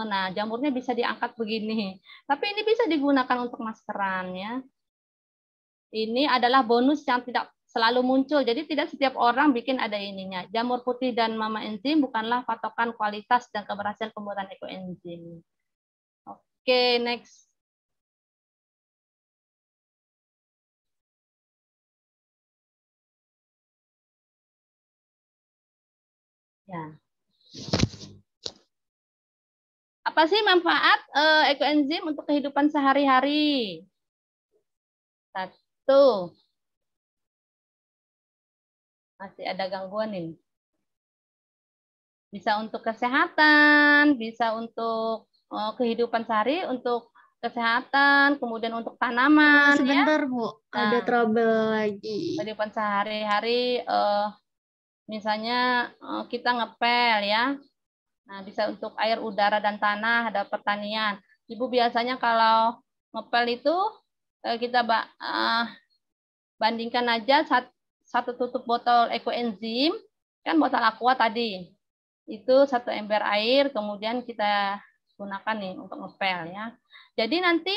nah jamurnya bisa diangkat begini. Tapi ini bisa digunakan untuk maskeran ya. Ini adalah bonus yang tidak selalu muncul. Jadi tidak setiap orang bikin ada ininya. Jamur putih dan mama enzim bukanlah patokan kualitas dan keberhasilan pembuatan ekoenzim. Oke, next. Ya. Apa sih manfaat ekoenzim untuk kehidupan sehari-hari? Satu. Masih ada gangguan ini. Bisa untuk kesehatan, bisa untuk kehidupan sehari, untuk kesehatan, kemudian untuk tanaman. Sebentar, ya. Bu. Ada trouble lagi. Kehidupan sehari-hari, misalnya kita ngepel ya. Nah, bisa untuk air, udara, dan tanah, ada pertanian. Ibu biasanya kalau ngepel itu kita bandingkan aja satu tutup botol ekoenzim, kan botol aqua tadi. Itu 1 ember air, kemudian kita gunakan nih untuk ngepel ya. Jadi nanti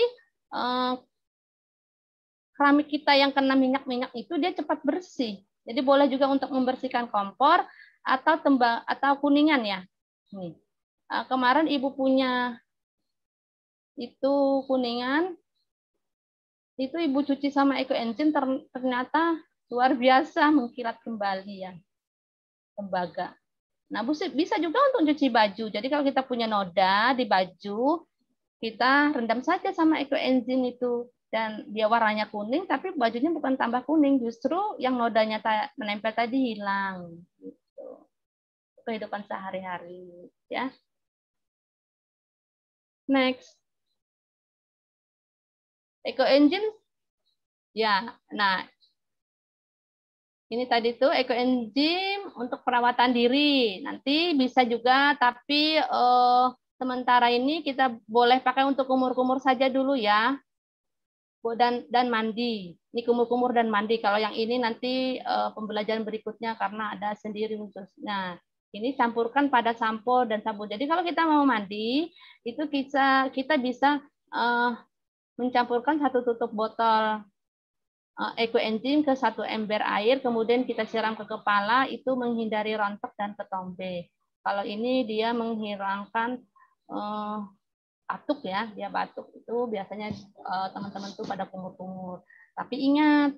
keramik kita yang kena minyak-minyak itu dia cepat bersih. Jadi boleh juga untuk membersihkan kompor atau kuningan ya. Nih. Kemarin Ibu punya itu kuningan, itu Ibu cuci sama ekoenzim ternyata luar biasa mengkilat kembali ya, tembaga. Nah, bisa juga untuk cuci baju. Jadi kalau kita punya noda di baju, kita rendam saja sama ekoenzim itu. Dan dia warnanya kuning, tapi bajunya bukan tambah kuning. Justru yang nodanya menempel tadi hilang. Gitu. Kehidupan sehari-hari. Ya. Next. Ekoenzim. Ya, nah. Ini tadi tuh ekoenzim untuk perawatan diri. Nanti bisa juga, tapi sementara ini kita boleh pakai untuk kumur-kumur saja dulu ya. Dan mandi. Ini kumur-kumur dan mandi. Kalau yang ini nanti pembelajaran berikutnya karena ada sendiri khususnya. Ini campurkan pada sampo dan sabun. Jadi kalau kita mau mandi, itu kita bisa mencampurkan 1 tutup botol ekoenzim ke 1 ember air, kemudian kita siram ke kepala, itu menghindari rontok dan ketombe. Kalau ini dia menghilangkan batuk ya, dia batuk itu biasanya teman-teman tuh pada kumur-kumur. Tapi ingat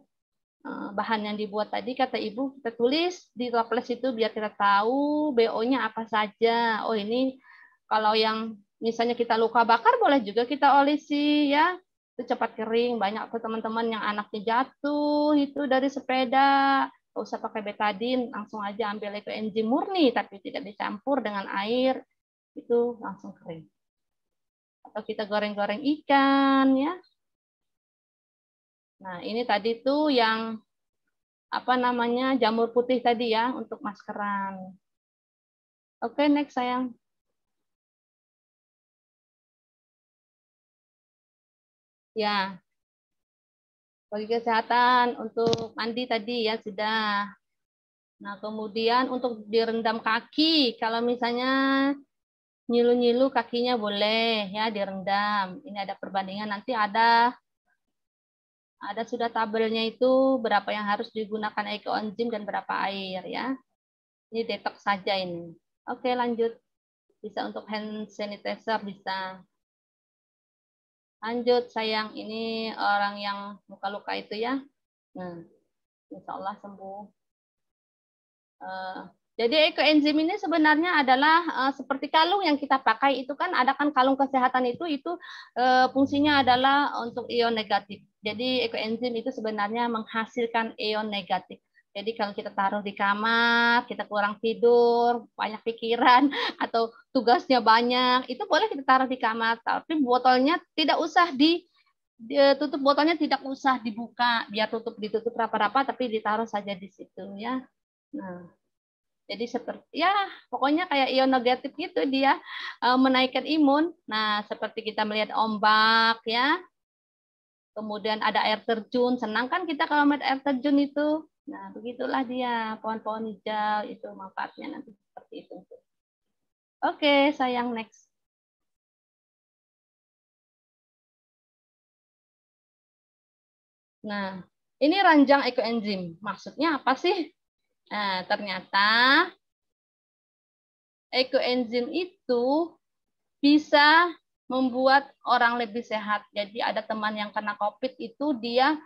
bahan yang dibuat tadi kata Ibu kita tulis di toples itu biar kita tahu BO-nya apa saja. Oh ini kalau yang misalnya kita luka bakar boleh juga kita olesi ya. Itu cepat kering. Banyak tuh teman-teman yang anaknya jatuh itu dari sepeda, nggak usah pakai betadin, langsung aja ambil ekoenzim murni tapi tidak dicampur dengan air, itu langsung kering. Atau kita goreng-goreng ikan ya. Nah ini tadi tuh yang apa namanya jamur putih tadi ya untuk maskeran. Oke, next sayang. Ya, bagi kesehatan untuk mandi tadi ya sudah. Nah kemudian untuk direndam kaki, kalau misalnya nyilu-nyilu kakinya boleh ya direndam. Ini ada perbandingan, nanti ada sudah tabelnya itu berapa yang harus digunakan ekoenzim dan berapa air ya. Ini detox saja ini. Oke lanjut, bisa untuk hand sanitizer bisa. Lanjut sayang, ini orang yang luka-luka itu ya. Nah, insya Allah sembuh. Jadi ekoenzim ini sebenarnya adalah seperti kalung yang kita pakai itu kan ada kan kalung kesehatan itu fungsinya adalah untuk ion negatif. Jadi ekoenzim itu sebenarnya menghasilkan ion negatif. Jadi kalau kita taruh di kamar, kita kurang tidur, banyak pikiran, atau tugasnya banyak, itu boleh kita taruh di kamar. Tapi botolnya tidak usah tutup botolnya tidak usah dibuka, biar ditutup rapat-rapat, tapi ditaruh saja di situ ya. Nah, Jadi seperti ya pokoknya kayak ion negatif gitu dia menaikkan imun. Nah, seperti kita melihat ombak ya. Kemudian ada air terjun, senang kan kita kalau melihat air terjun itu. Nah, begitulah dia pohon-pohon hijau itu manfaatnya nanti seperti itu. Oke, sayang next. Nah, ini ranjang ekoenzim. Maksudnya apa sih? Nah, ternyata ekoenzim itu bisa membuat orang lebih sehat. Jadi ada teman yang kena COVID itu dia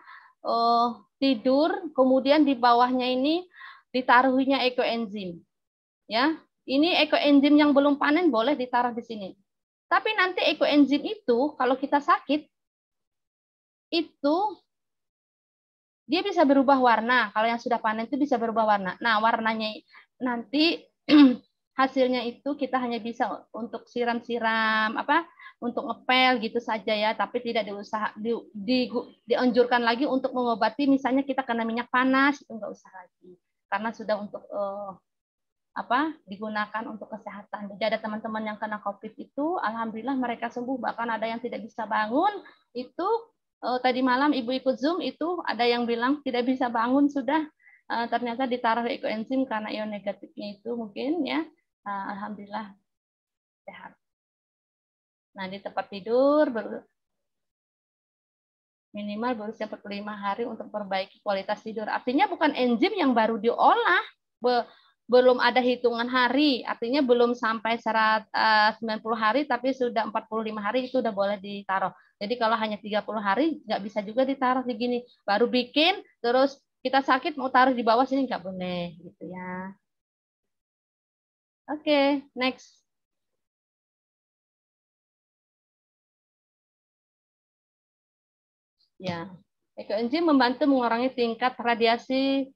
tidur, kemudian di bawahnya ini ditaruhnya ekoenzim. Ya, ini ekoenzim yang belum panen boleh ditaruh di sini. Tapi nanti ekoenzim itu kalau kita sakit itu dia bisa berubah warna. Kalau yang sudah panen itu bisa berubah warna. Nah, warnanya nanti hasilnya itu kita hanya bisa untuk siram-siram untuk ngepel gitu saja ya, tapi tidak dianjurkan lagi untuk mengobati misalnya kita kena minyak panas, itu nggak usah lagi. Karena sudah untuk digunakan untuk kesehatan. Jadi ada teman-teman yang kena COVID itu alhamdulillah mereka sembuh, bahkan ada yang tidak bisa bangun itu tadi malam ibu ikut Zoom itu ada yang bilang tidak bisa bangun sudah ternyata ditaruh ekoenzim karena ion negatifnya itu mungkin ya alhamdulillah sehat. Nah di tempat tidur minimal berusia 45 hari untuk perbaiki kualitas tidur. Artinya bukan enzim yang baru diolah, belum ada hitungan hari, artinya belum sampai 90 hari tapi sudah 45 hari itu udah boleh ditaruh. Jadi kalau hanya 30 hari nggak bisa juga ditaruh di gini. Baru bikin terus kita sakit mau taruh di bawah sini nggak boleh gitu ya. Oke, next. Ya, ekoenzim membantu mengurangi tingkat radiasi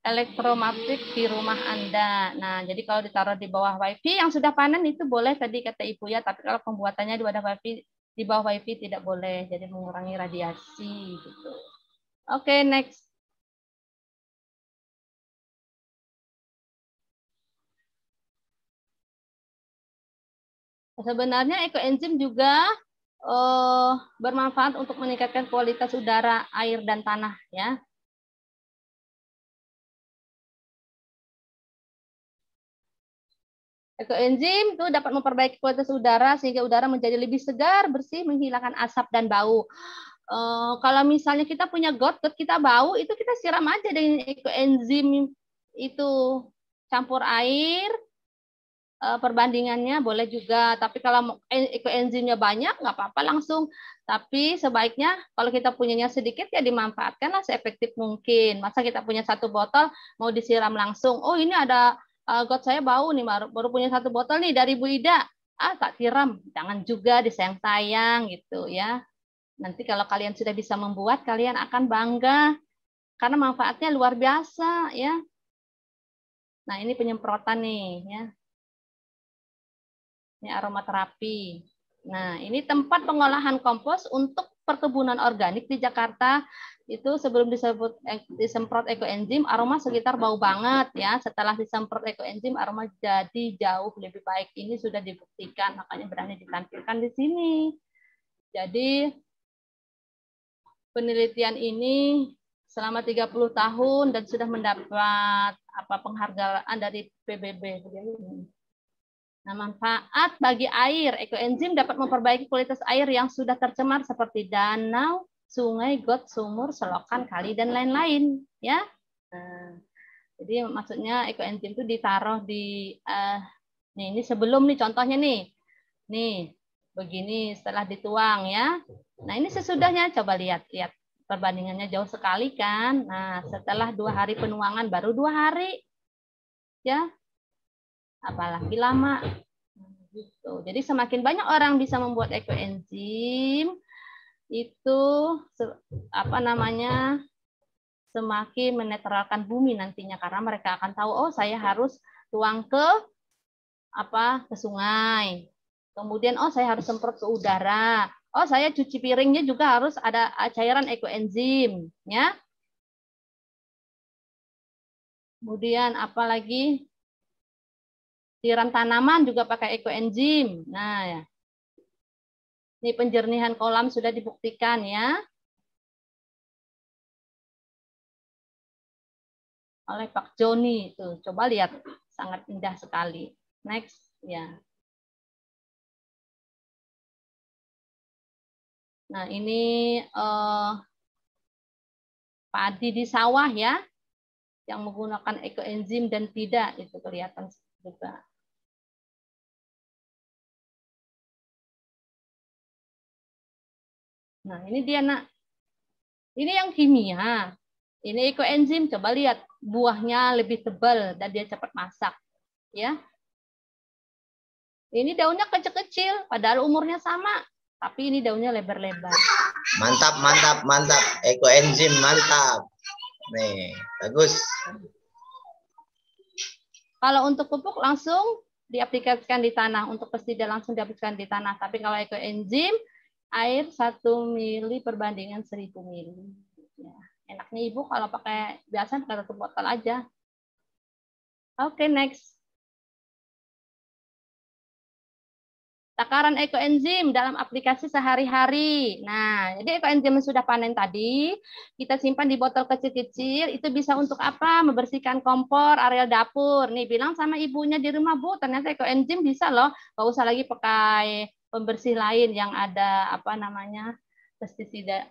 elektromagnetik di rumah Anda. Nah, jadi kalau ditaruh di bawah WiFi yang sudah panen itu boleh tadi kata Ibu ya, tapi kalau pembuatannya di bawah WiFi tidak boleh, jadi mengurangi radiasi gitu. Oke, next. Sebenarnya ekoenzim juga bermanfaat untuk meningkatkan kualitas udara, air, dan tanah ya. Ekoenzim itu dapat memperbaiki kualitas udara sehingga udara menjadi lebih segar, bersih, menghilangkan asap dan bau. Kalau misalnya kita punya got kita bau, itu kita siram aja dengan ekoenzim itu campur air. Perbandingannya boleh juga, tapi kalau ekoenzimnya banyak nggak apa-apa langsung. Tapi sebaiknya kalau kita punyanya sedikit ya dimanfaatkanlah seefektif mungkin. Masa kita punya 1 botol mau disiram langsung? Oh ini ada got saya bau nih, baru punya 1 botol nih dari Bu Ida. Tak siram, jangan juga disayang-sayang gitu ya. Nanti kalau kalian sudah bisa membuat, kalian akan bangga karena manfaatnya luar biasa ya. Nah ini penyemprotan nih ya. Ini aromaterapi. Nah, ini tempat pengolahan kompos untuk perkebunan organik di Jakarta. Itu sebelum disemprot ekoenzim, aroma sekitar bau banget ya. Setelah disemprot ekoenzim, aroma jadi jauh lebih baik. Ini sudah dibuktikan, makanya berani ditampilkan di sini. Jadi penelitian ini selama 30 tahun dan sudah mendapat penghargaan dari PBB. Nah, manfaat bagi air, ekoenzim dapat memperbaiki kualitas air yang sudah tercemar seperti danau, sungai, got, sumur, selokan, kali, dan lain-lain. Ya, nah, jadi maksudnya ekoenzim itu ditaruh di ini sebelum nih contohnya nih begini setelah dituang ya. Nah ini sesudahnya coba lihat perbandingannya jauh sekali kan. Nah setelah 2 hari penuangan baru 2 hari ya. Apalagi lama gitu. Jadi semakin banyak orang bisa membuat ekoenzim itu semakin menetralkan bumi nantinya karena mereka akan tahu oh saya harus tuang ke sungai. Kemudian oh saya harus semprot ke udara. Oh saya cuci piringnya juga harus ada cairan ekoenzim ya. Kemudian apalagi Siram tanaman juga pakai ekoenzim. Nah, ya. Ini penjernihan kolam sudah dibuktikan ya. Oleh Pak Joni itu. Coba lihat, sangat indah sekali. Next, ya. Nah, ini padi di sawah ya, yang menggunakan ekoenzim dan tidak, itu kelihatan juga. Nah, ini dia, Nak. Ini yang kimia. Ini ekoenzim, coba lihat. Buahnya lebih tebal dan dia cepat masak. Ya. Ini daunnya kecil-kecil, padahal umurnya sama. Tapi ini daunnya lebar-lebar. Mantap, mantap, mantap. Ekoenzim, mantap. Nih, bagus. Kalau untuk pupuk langsung diaplikasikan di tanah. Untuk pestisida langsung diaplikasikan di tanah. Tapi kalau ekoenzim, air 1 mili perbandingan 1000 mili. Ya. Enaknya Ibu kalau pakai, biasa pakai 1 botol aja. Oke, next. Takaran ekoenzim dalam aplikasi sehari-hari. Nah, jadi ekoenzim yang sudah panen tadi, kita simpan di botol kecil-kecil, itu bisa untuk apa? Membersihkan kompor, areal dapur. Nih, bilang sama ibunya di rumah, Bu, ternyata ekoenzim bisa loh, nggak usah lagi pakai pembersih lain yang ada, apa namanya, pestisida.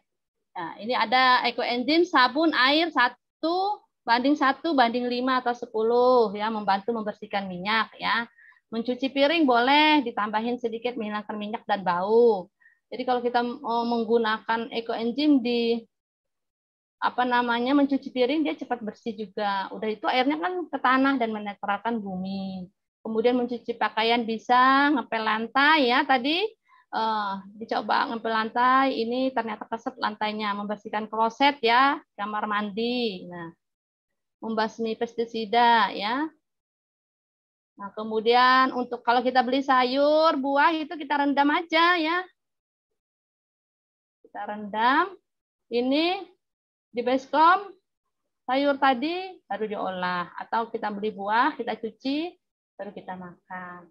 Nah, ini ada ekoenzim sabun air 1:1:5 atau 10, ya, membantu membersihkan minyak, ya. Mencuci piring boleh ditambahin sedikit menghilangkan minyak dan bau. Jadi kalau kita mau menggunakan ekoenzim di apa namanya mencuci piring, dia cepat bersih juga. Udah itu airnya kan ke tanah dan menetralkan bumi. Kemudian mencuci pakaian bisa, ngepel lantai ya tadi dicoba ngepel lantai, ini ternyata keset lantainya, membersihkan kloset ya, kamar mandi. Nah, membasmi pestisida ya. Nah, kemudian untuk kalau kita beli sayur, buah itu kita rendam aja ya. Kita rendam. Ini di baskom sayur tadi baru diolah. Atau kita beli buah, kita cuci, baru kita makan.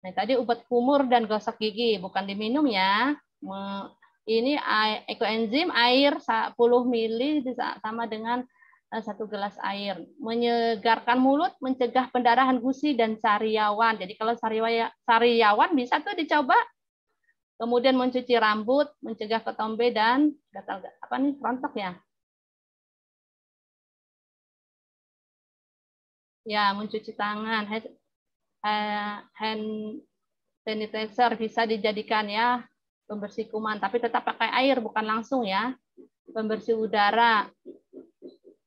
Nah, tadi obat kumur dan gosok gigi, bukan diminum ya. Ini ekoenzim air 10 mili sama dengan 1 gelas air. Menyegarkan mulut, mencegah pendarahan gusi dan sariawan. Jadi kalau sariawan bisa tuh dicoba. Kemudian mencuci rambut, mencegah ketombe dan gatal apa nih rontok ya. Ya, mencuci tangan, hand sanitizer bisa dijadikan ya pembersih kuman, tapi tetap pakai air bukan langsung ya. Pembersih udara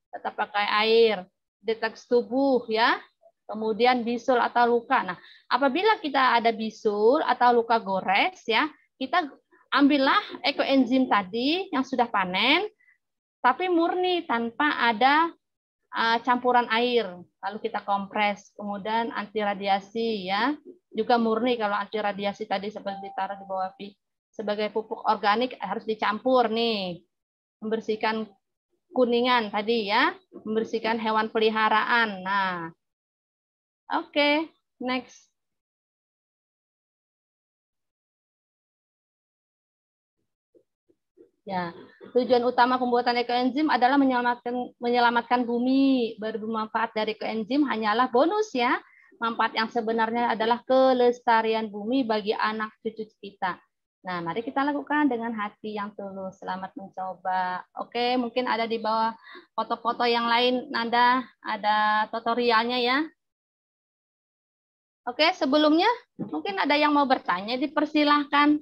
tetap pakai air, deteksi tubuh ya, kemudian bisul atau luka. Nah, apabila kita ada bisul atau luka gores ya, kita ambillah ekoenzim tadi yang sudah panen, tapi murni tanpa ada campuran air, lalu kita kompres, kemudian anti radiasi ya, juga murni kalau anti radiasi tadi seperti ditaruh di bawah api. Sebagai pupuk organik harus dicampur nih, membersihkan kuningan tadi ya, membersihkan hewan peliharaan. Nah, oke, next. Ya, tujuan utama pembuatan ekoenzim adalah menyelamatkan bumi. Bermanfaat dari ekoenzim hanyalah bonus ya. Manfaat yang sebenarnya adalah kelestarian bumi bagi anak cucu kita. Nah, mari kita lakukan dengan hati yang tulus. Selamat mencoba. Oke, mungkin ada di bawah foto-foto yang lain, Nanda, ada tutorialnya ya. Oke, sebelumnya mungkin ada yang mau bertanya, dipersilahkan.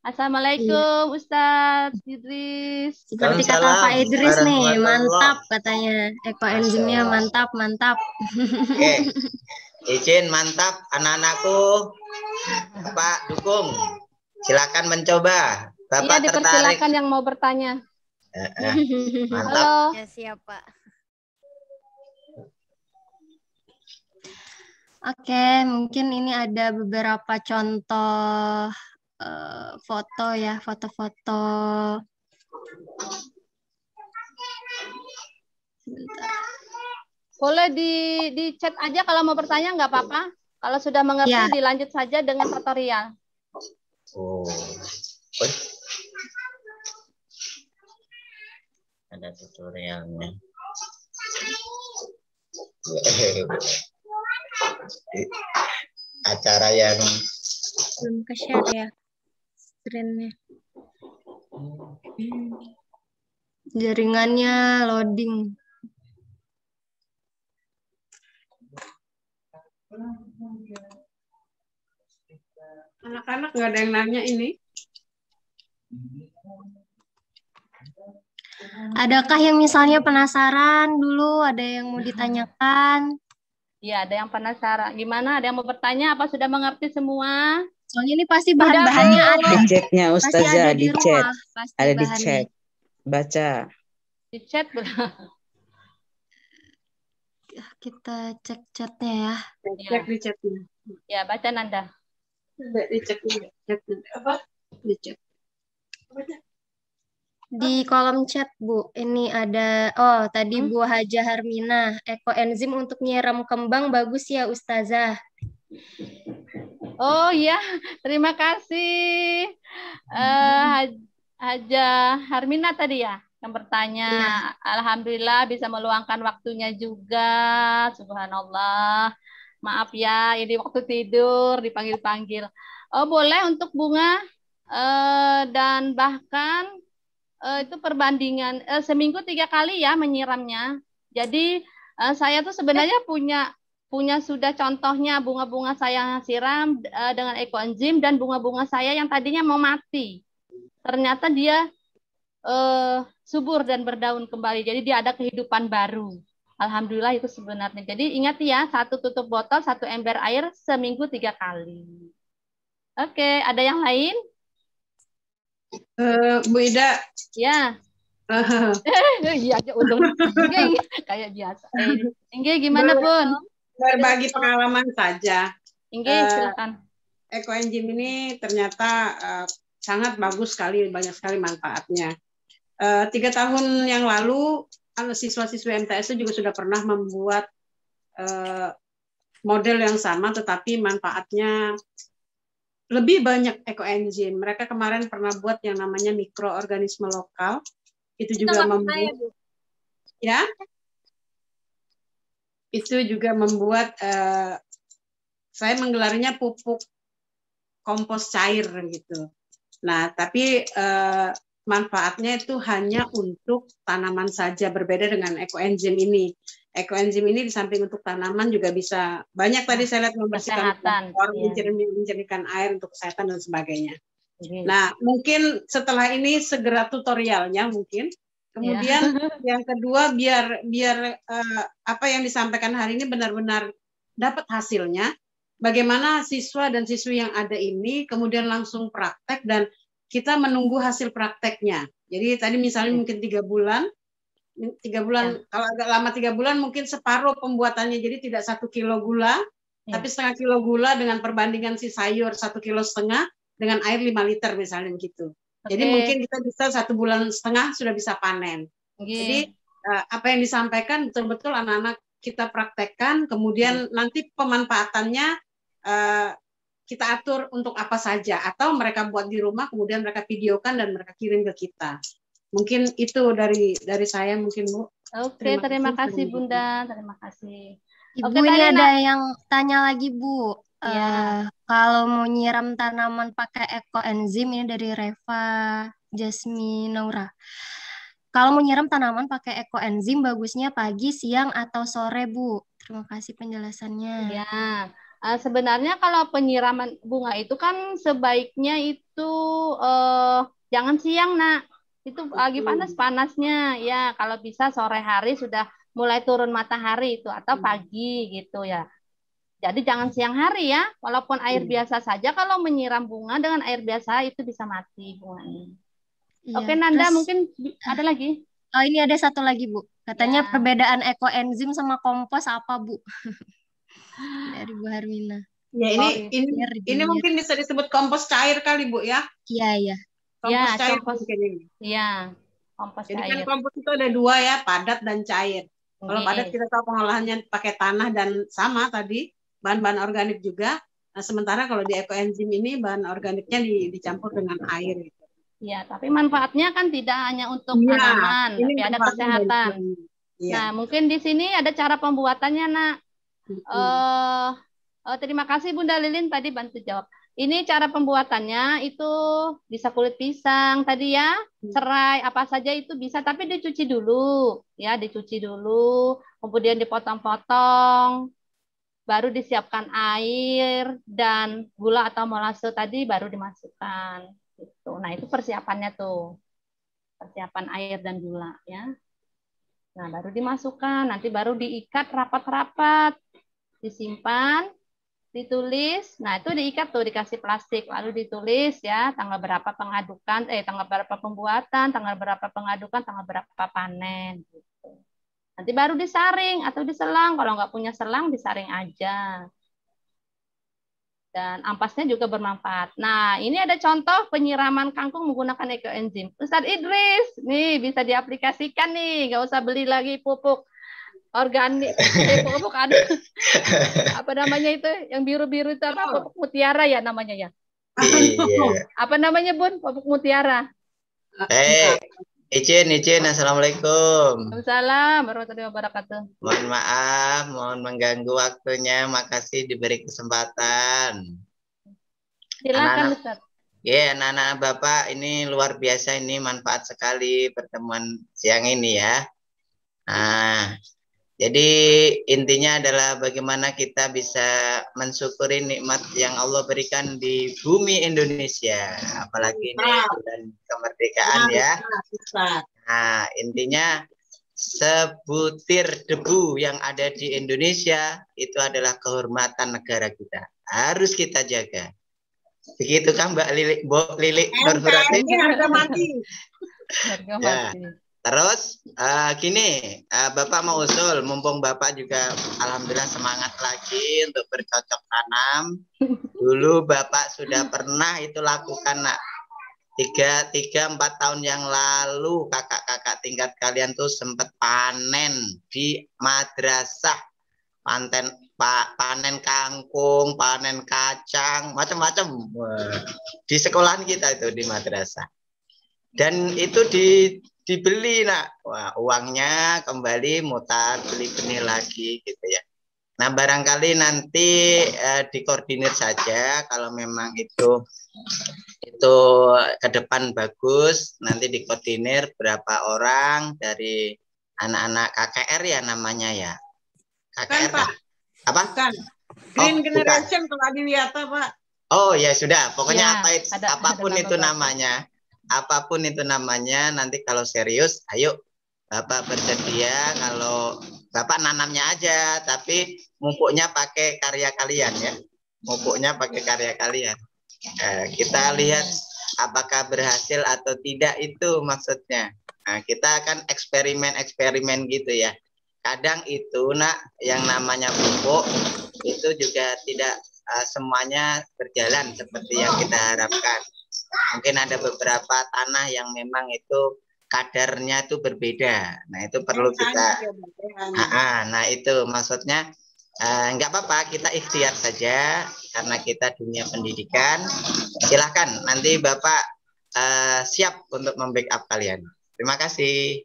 Assalamualaikum Ustadz Idris. Seperti kata Pak Idris nih, mantap katanya. Ekoenzimnya mantap, mantap. Oke, izin mantap anak-anakku. Bapak dukung. Silakan mencoba. Bapak iya, dipersilakan yang mau bertanya. Mantap. Halo. Ya, siap, Pak. Oke, mungkin ini ada beberapa contoh foto ya, foto-foto. Sebentar. Boleh di chat aja kalau mau bertanya, nggak apa-apa. Kalau sudah mengerti, Ya. dilanjut saja dengan tutorial. Oh. Ada tutorialnya. Acara yang Belum ke-share ya screen-nya. Jaringannya loading. Anak-anak nggak ada yang nanya ini. Adakah yang misalnya penasaran dulu, ada yang mau ditanyakan? Ya, ada yang penasaran. Gimana? Ada yang mau bertanya? Apa sudah mengerti semua? Soalnya ini pasti bahan-bahannya ada. Di chatnya Pasti Ustazah, ada di di chat. rumah. Pasti Ada di bahannya. chat. Baca. Di chat. Kita cek chatnya ya. Cek di chatnya. Ya, baca Nanda. Coba dicek dulu. Apa? Dicek. Di kolom chat, Bu, ini ada, tadi Bu Haja Harmina, ekoenzim untuk nyiram kembang bagus ya, Ustazah. Oh ya, terima kasih. Haja Harmina tadi ya yang bertanya. Ya. Alhamdulillah bisa meluangkan waktunya juga. Subhanallah. Maaf ya, ini waktu tidur dipanggil-panggil. Oh, boleh untuk bunga dan bahkan itu perbandingan seminggu 3 kali ya menyiramnya. Jadi saya tuh sebenarnya punya sudah contohnya bunga-bunga saya siram dengan ekoenzim dan bunga-bunga saya yang tadinya mau mati. Ternyata dia subur dan berdaun kembali. Jadi dia ada kehidupan baru. Alhamdulillah itu sebenarnya. Jadi ingat ya, 1 tutup botol, 1 ember air seminggu 3 kali. Oke, ada yang lain? Bu Ida. Ya. Iya aja untung. Kayak biasa. Inge gimana Bun? Berbagi pengalaman saja. Inge silakan. Ekoenzim ini ternyata sangat bagus sekali, banyak sekali manfaatnya. 3 tahun yang lalu siswa-siswi MTS juga sudah pernah membuat model yang sama, tetapi manfaatnya lebih banyak ekoenzim. Mereka kemarin pernah buat yang namanya mikroorganisme lokal. Itu juga membuat, ya, itu juga membuat saya menggelarnya pupuk kompos cair gitu. Nah, tapi manfaatnya itu hanya untuk tanaman saja, berbeda dengan ekoenzim ini. Ekoenzim ini di samping untuk tanaman juga bisa banyak tadi saya lihat membersihkan kompor, mencernihkan air untuk kesehatan dan sebagainya. Nah, mungkin setelah ini segera tutorialnya mungkin. Kemudian yang kedua biar apa yang disampaikan hari ini benar-benar dapat hasilnya. Bagaimana siswa dan siswi yang ada ini kemudian langsung praktek dan kita menunggu hasil prakteknya. Jadi tadi misalnya mungkin 3 bulan, kalau agak lama 3 bulan mungkin separuh pembuatannya, jadi tidak 1 kilo gula, tapi setengah kilo gula dengan perbandingan si sayur 1,5 kilo dengan air 5 liter misalnya gitu. Jadi mungkin kita bisa 1,5 bulan sudah bisa panen. Jadi apa yang disampaikan betul-betul anak-anak kita praktekkan, kemudian nanti pemanfaatannya kita atur untuk apa saja, atau mereka buat di rumah kemudian mereka videokan dan mereka kirim ke kita. Mungkin itu dari saya mungkin Bu. Oke, terima kasih Bunda, terima kasih. Ibu, ini ada yang tanya lagi Bu. Kalau mau nyiram tanaman pakai ekoenzim, ini dari Reva Jasmine Naura. Kalau mau nyiram tanaman pakai ekoenzim bagusnya pagi, siang atau sore Bu? Terima kasih penjelasannya. Ya. Sebenarnya kalau penyiraman bunga itu kan sebaiknya itu jangan siang Nak, itu lagi panas-panasnya ya. Kalau bisa sore hari sudah mulai turun matahari itu, atau pagi gitu ya. Jadi jangan siang hari ya, walaupun air biasa saja kalau menyiram bunga dengan air biasa itu bisa mati bunganya. Iya, Oke Nanda, terus, mungkin ada lagi? Oh, ini ada satu lagi Bu. Katanya perbedaan ekoenzim sama kompos apa Bu? Dari Bu Harmina. Ya ini mungkin bisa disebut kompos cair kali Bu ya? Iya. Kompos cair mungkin ini. Iya, kompos Jadi cair. kan kompos itu ada 2 ya, padat dan cair. Kalau padat kita tahu pengolahannya pakai tanah dan sama tadi bahan-bahan organik juga. Nah, sementara kalau di ekoenzim ini bahan organiknya dicampur dengan air. Gitu. Ya, tapi manfaatnya kan tidak hanya untuk Iya, tanaman, ini tapi ada manfaatnya dari kesehatan. Iya. Nah, mungkin di sini ada cara pembuatannya, Nak. Terima kasih Bunda Lilin tadi bantu jawab. Ini cara pembuatannya itu bisa kulit pisang tadi ya, serai apa saja itu bisa, tapi dicuci dulu, ya dicuci dulu, kemudian dipotong-potong, baru disiapkan air dan gula atau molase tadi baru dimasukkan. Gitu. Nah itu persiapannya tuh, persiapan air dan gula ya. Nah baru dimasukkan, nanti baru diikat rapat-rapat, disimpan. Ditulis, nah itu diikat tuh dikasih plastik, lalu ditulis ya tanggal berapa pengadukan, tanggal berapa pembuatan, tanggal berapa pengadukan, tanggal berapa panen. Gitu. Nanti baru disaring atau diselang, kalau nggak punya selang disaring aja. Dan ampasnya juga bermanfaat. Nah ini ada contoh penyiraman kangkung menggunakan ekoenzim. Ustadz Idris, nih bisa diaplikasikan nih, nggak usah beli lagi pupuk organik, pupuk ada apa namanya itu yang biru-biru itu apa pupuk mutiara ya namanya ya. Iya. Apa namanya Bun? Pupuk mutiara. Izin, assalamualaikum. Waalaikumsalam warahmatullahi wabarakatuh. Mohon maaf, mohon mengganggu waktunya. Makasih diberi kesempatan. Silakan Ustaz. Ya, anak-anak Bapak ini luar biasa, ini manfaat sekali pertemuan siang ini ya. Nah, jadi intinya adalah bagaimana kita bisa mensyukuri nikmat yang Allah berikan di bumi Indonesia. Apalagi ini bulan kemerdekaan ya. Nah, intinya sebutir debu yang ada di Indonesia itu adalah kehormatan negara kita. Harus kita jaga. Begitu kan Mbak Lili Nurhurati? Harga mati. Harga mati. Terus gini, Bapak mau usul, mumpung Bapak juga alhamdulillah semangat lagi untuk bercocok tanam. Dulu Bapak sudah pernah itu lakukan, Nak. 3-4 tahun yang lalu kakak-kakak tingkat kalian tuh sempat panen di madrasah. Panen kangkung, panen kacang, macam-macam. Di sekolahan kita itu di madrasah. Dan itu dibeli, Nak. Wah, uangnya kembali mutar beli benih lagi gitu ya. Nah, barangkali nanti dikoordinir saja kalau memang itu ke depan bagus, nanti dikoordinir berapa orang dari anak-anak KKR ya namanya ya. KKR Pak. Apa? Bukan. Green Generation kalau dilihat Pak. Oh ya sudah, pokoknya Ya, apapun itu namanya. Apapun itu namanya, nanti kalau serius, ayo Bapak bersedia, kalau Bapak nanamnya aja, tapi mupuknya pakai karya kalian ya. Mupuknya pakai karya kalian. Kita lihat apakah berhasil atau tidak itu maksudnya. Nah, kita akan eksperimen gitu ya. Kadang itu Nak, yang namanya pupuk, itu juga tidak semuanya berjalan seperti yang kita harapkan. Mungkin ada beberapa tanah yang memang itu kadarnya itu berbeda. Nah itu perlu kita. Nah itu maksudnya nggak apa-apa, kita ikhtiar saja karena kita dunia pendidikan. Silahkan nanti Bapak siap untuk membackup kalian. Terima kasih.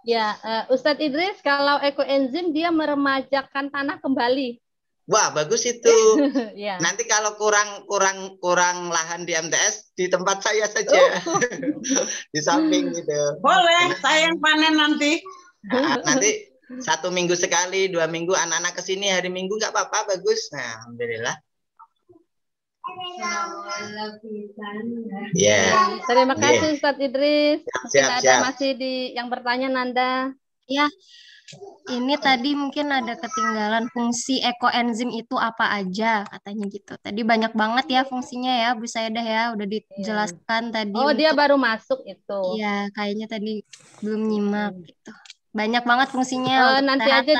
Ya, Ustadz Idris, kalau ekoenzim dia meremajakan tanah kembali. Wah, bagus itu. Ya. Nanti kalau kurang lahan di MTS, di tempat saya saja. Di samping gitu. Boleh, saya yang panen nanti. Nah, nanti 1 minggu sekali, 2 minggu anak-anak kesini hari Minggu nggak apa-apa, bagus. Nah, alhamdulillah. Ya. Terima kasih Ustadz Idris. Siap. Ada masih yang bertanya Nanda. Ya. Ini tadi mungkin ada ketinggalan fungsi ekoenzim itu apa aja katanya gitu. Tadi banyak banget ya fungsinya ya Bu Saidah ya, udah dijelaskan tadi. Oh, dia baru masuk itu. Iya, kayaknya tadi belum nyimak gitu. Banyak banget fungsinya. Nanti aja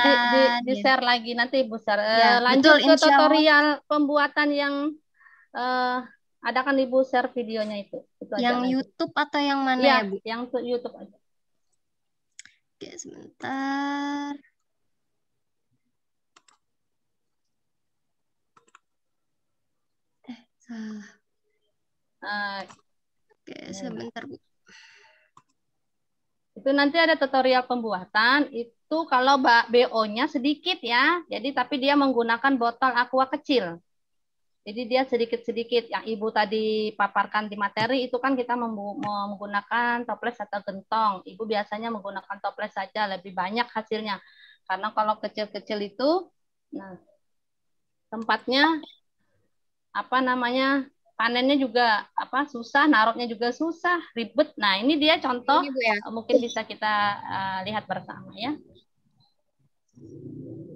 di-share lagi nanti Bu Sar. Lanjut ke tutorial pembuatan yang ada kan Ibu share videonya itu. Yang YouTube atau yang mana ya Bu? Yang YouTube aja. Oke, sebentar. Salah. Oke, sebentar, Bu. Itu nanti ada tutorial pembuatan, itu kalau BO-nya sedikit ya. Jadi tapi dia menggunakan botol aqua kecil. Jadi dia sedikit-sedikit. Yang Ibu tadi paparkan di materi itu kan kita menggunakan toples atau gentong. Ibu biasanya menggunakan toples saja, lebih banyak hasilnya. Karena kalau kecil-kecil itu, nah, tempatnya apa namanya, panennya juga susah, naruhnya juga susah, ribet. Nah ini dia contoh, Ini, Bu, ya. mungkin bisa kita lihat bersama ya.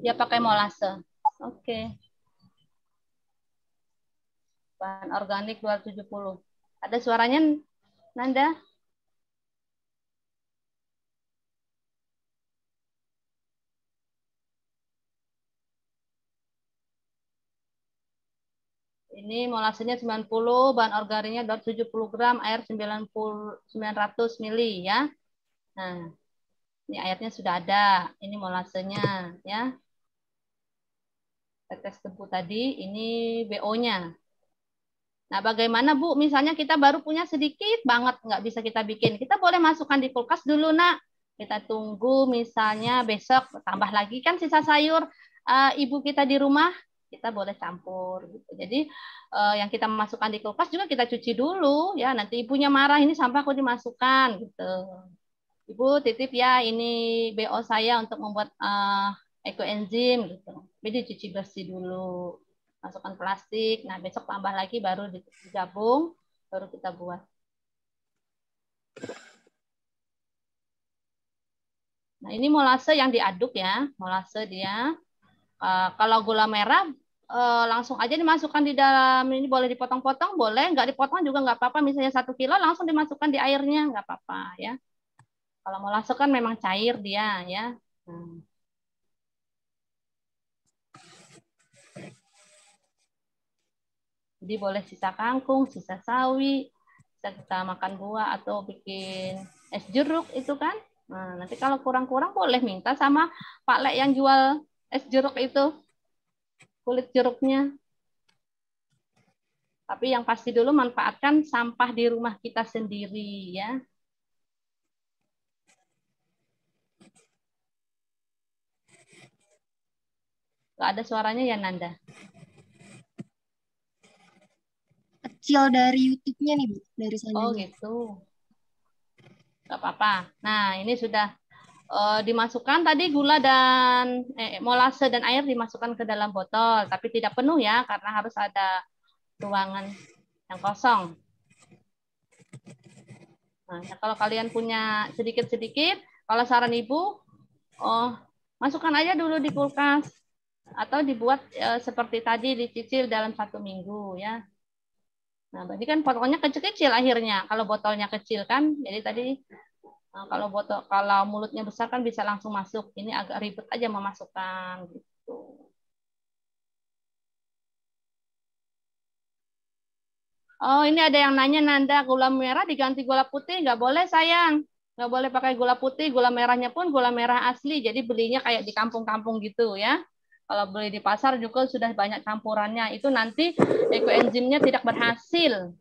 Dia pakai molase. Oke. Bahan organik 270. Ada suaranya, Nanda? Ini molasenya 90, bahan organiknya 270 gram, air 900 mili ya. Nah, ini airnya sudah ada. Ini molasenya ya. Tetes tebu tadi, ini BO-nya. Nah, bagaimana Bu? Misalnya kita baru punya sedikit banget, nggak bisa kita bikin. Kita boleh masukkan di kulkas dulu, Nak. Kita tunggu misalnya besok tambah lagi kan sisa sayur ibu kita di rumah, kita boleh campur gitu. Jadi yang kita masukkan di kulkas juga kita cuci dulu ya. Nanti ibunya marah, ini sampah kok dimasukkan gitu. Ibu titip ya, ini BO saya untuk membuat ekoenzim gitu. Jadi dicuci bersih dulu. Masukkan plastik. Nah, besok tambah lagi baru digabung, baru kita buat. Nah, ini molase yang diaduk ya. Molase dia. Kalau gula merah langsung aja dimasukkan di dalam, ini boleh dipotong-potong, boleh, nggak dipotong juga nggak apa-apa. Misalnya 1 kilo langsung dimasukkan di airnya, nggak apa-apa ya. Kalau molase kan memang cair dia ya. Jadi boleh sisa kangkung, sisa sawi, bisa kita makan buah atau bikin es jeruk itu kan. Nah, nanti kalau kurang-kurang boleh minta sama Pak Lek yang jual es jeruk itu, kulit jeruknya. Tapi yang pasti dulu manfaatkan sampah di rumah kita sendiri ya. Gak ada suaranya ya, Nanda? Kecil dari YouTube-nya nih, Bu, dari sana. Oh gitu. Gak apa-apa. Nah, ini sudah dimasukkan tadi gula dan molase dan air dimasukkan ke dalam botol, tapi tidak penuh ya, karena harus ada ruangan yang kosong. Nah, kalau kalian punya sedikit-sedikit, kalau saran Ibu, masukkan aja dulu di kulkas atau dibuat seperti tadi, dicicil dalam 1 minggu ya. Nah, berarti kan potongnya kecil-kecil akhirnya. Kalau botolnya kecil kan, jadi tadi kalau mulutnya besar kan bisa langsung masuk. Ini agak ribet aja memasukkan gitu. Oh, ini ada yang nanya, Nanda, gula merah diganti gula putih? Nggak boleh, sayang. Nggak boleh pakai gula putih. Gula merahnya pun gula merah asli. Jadi belinya kayak di kampung-kampung gitu ya. Kalau beli di pasar juga sudah banyak campurannya. Itu nanti ekoenzimnya tidak berhasil.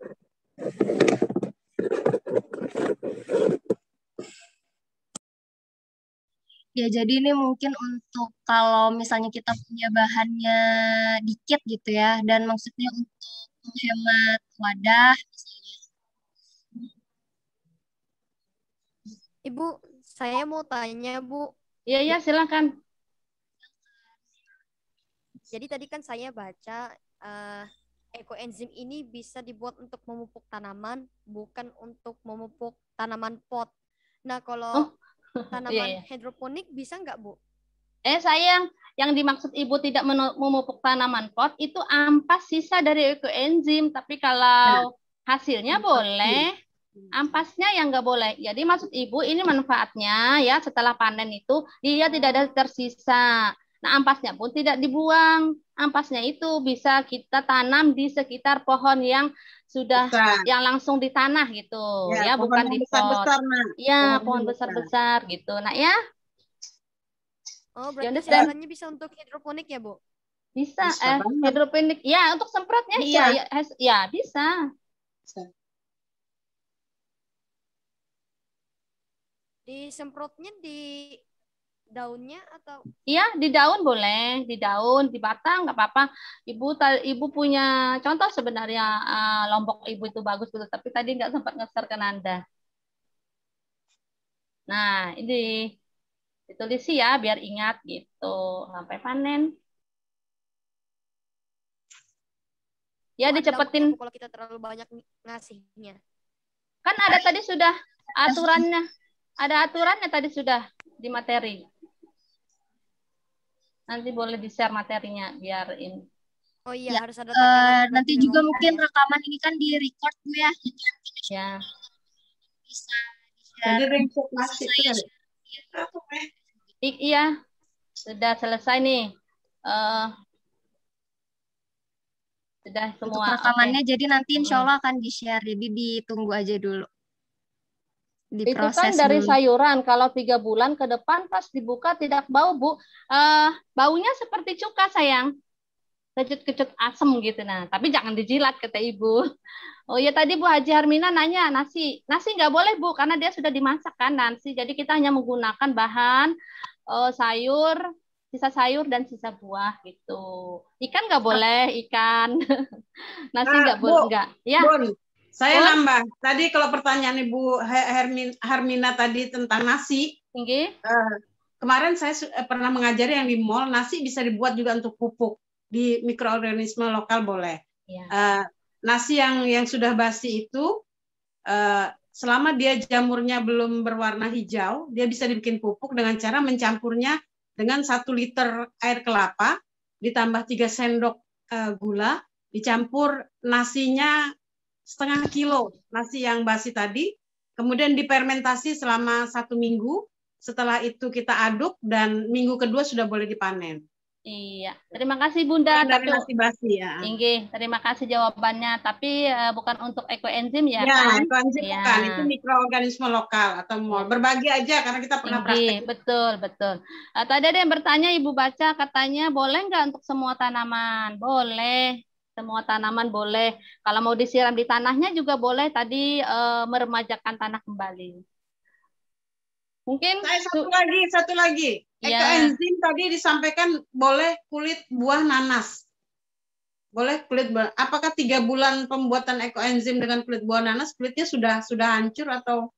Ya, jadi ini mungkin untuk kalau misalnya kita punya bahannya dikit gitu ya, dan maksudnya untuk menghemat wadah misalnya. Ibu, saya mau tanya, Bu. Iya, silakan. Jadi tadi kan saya baca ekoenzim ini bisa dibuat untuk memupuk tanaman, bukan untuk memupuk tanaman pot. Nah, kalau tanaman hidroponik bisa nggak, Bu? Sayang, yang dimaksud Ibu tidak memupuk tanaman pot itu ampas sisa dari ekoenzim. Tapi kalau hasilnya boleh, ampasnya yang nggak boleh. Jadi maksud Ibu ini manfaatnya ya setelah panen itu dia tidak ada tersisa. Nah, ampasnya pun tidak dibuang. Ampasnya itu bisa kita tanam di sekitar pohon yang sudah yang langsung di tanah gitu ya bukan di pot. Ya, pohon besar-besar gitu. Nah, ya. Oh, You berarti understand? campurannya bisa untuk hidroponik ya, Bu? Bisa, Bisa banget. hidroponik. Ya, untuk semprotnya Bisa. iya, ya bisa. Disemprotnya di daunnya atau? Iya, di daun boleh, di daun, di batang nggak apa-apa. Ibu punya contoh sebenarnya, lombok ibu itu bagus betul, tapi tadi nggak sempat nge-share ke Nanda. Nah, ini ditulis ya biar ingat gitu sampai panen. Ya, Ada dicepetin. dampaknya kalau kita terlalu banyak ngasihnya. Kan ada tadi sudah aturannya. Ada aturannya tadi sudah di materi. Nanti boleh di-share materinya biar ini. Oh iya, Ya, harus ada tekanan. nanti juga mungkin rekaman ini kan di-record Bu ya. Ya. Bisa Jadi di-share. ringsek nasi itu kali. Iya, sudah selesai nih. Sudah Untuk semua. rekamannya Oke. jadi nanti insya Allah akan di-share. Jadi ditunggu aja dulu. Itu kan Diproses dari dulu. sayuran. Kalau 3 bulan ke depan pas dibuka tidak bau, Bu. Baunya seperti cuka, sayang. Kecut-kecut asem gitu. Nah, tapi jangan dijilat, kata Ibu. Oh ya, tadi Bu Haji Harmina nanya nasi. Nasi nggak boleh, Bu, karena dia sudah dimasak kan nasi. Jadi kita hanya menggunakan bahan sayur, sisa sayur dan sisa buah gitu. Ikan nggak boleh, ikan. Nasi nggak boleh, nggak. Ya. Bun, saya nambah. Tadi kalau pertanyaan Ibu Harmina tadi tentang nasi, kemarin saya pernah mengajari yang di mall, nasi bisa dibuat juga untuk pupuk. Di mikroorganisme lokal boleh. Ya. Nasi yang sudah basi itu, selama dia jamurnya belum berwarna hijau, dia bisa dibikin pupuk dengan cara mencampurnya dengan 1 liter air kelapa, ditambah 3 sendok gula, dicampur nasinya setengah kilo, nasi yang basi tadi, kemudian difermentasi selama 1 minggu, setelah itu kita aduk, dan minggu kedua sudah boleh dipanen. Iya, terima kasih Bunda. Dari nasi basi ya. Inggih, terima kasih jawabannya. Tapi bukan untuk ekoenzim ya, kan? Ekoenzim ya. Bukan, itu mikroorganisme lokal atau mol. Berbagi aja karena kita pernah praktek. Betul. Tadi ada yang bertanya, Ibu baca katanya boleh nggak untuk semua tanaman? Boleh, semua tanaman boleh. Kalau mau disiram di tanahnya juga boleh. Tadi meremajakan tanah kembali. Mungkin satu lagi. Ekoenzim tadi disampaikan boleh kulit buah nanas. Boleh kulit buah. Apakah 3 bulan pembuatan ekoenzim dengan kulit buah nanas kulitnya sudah hancur atau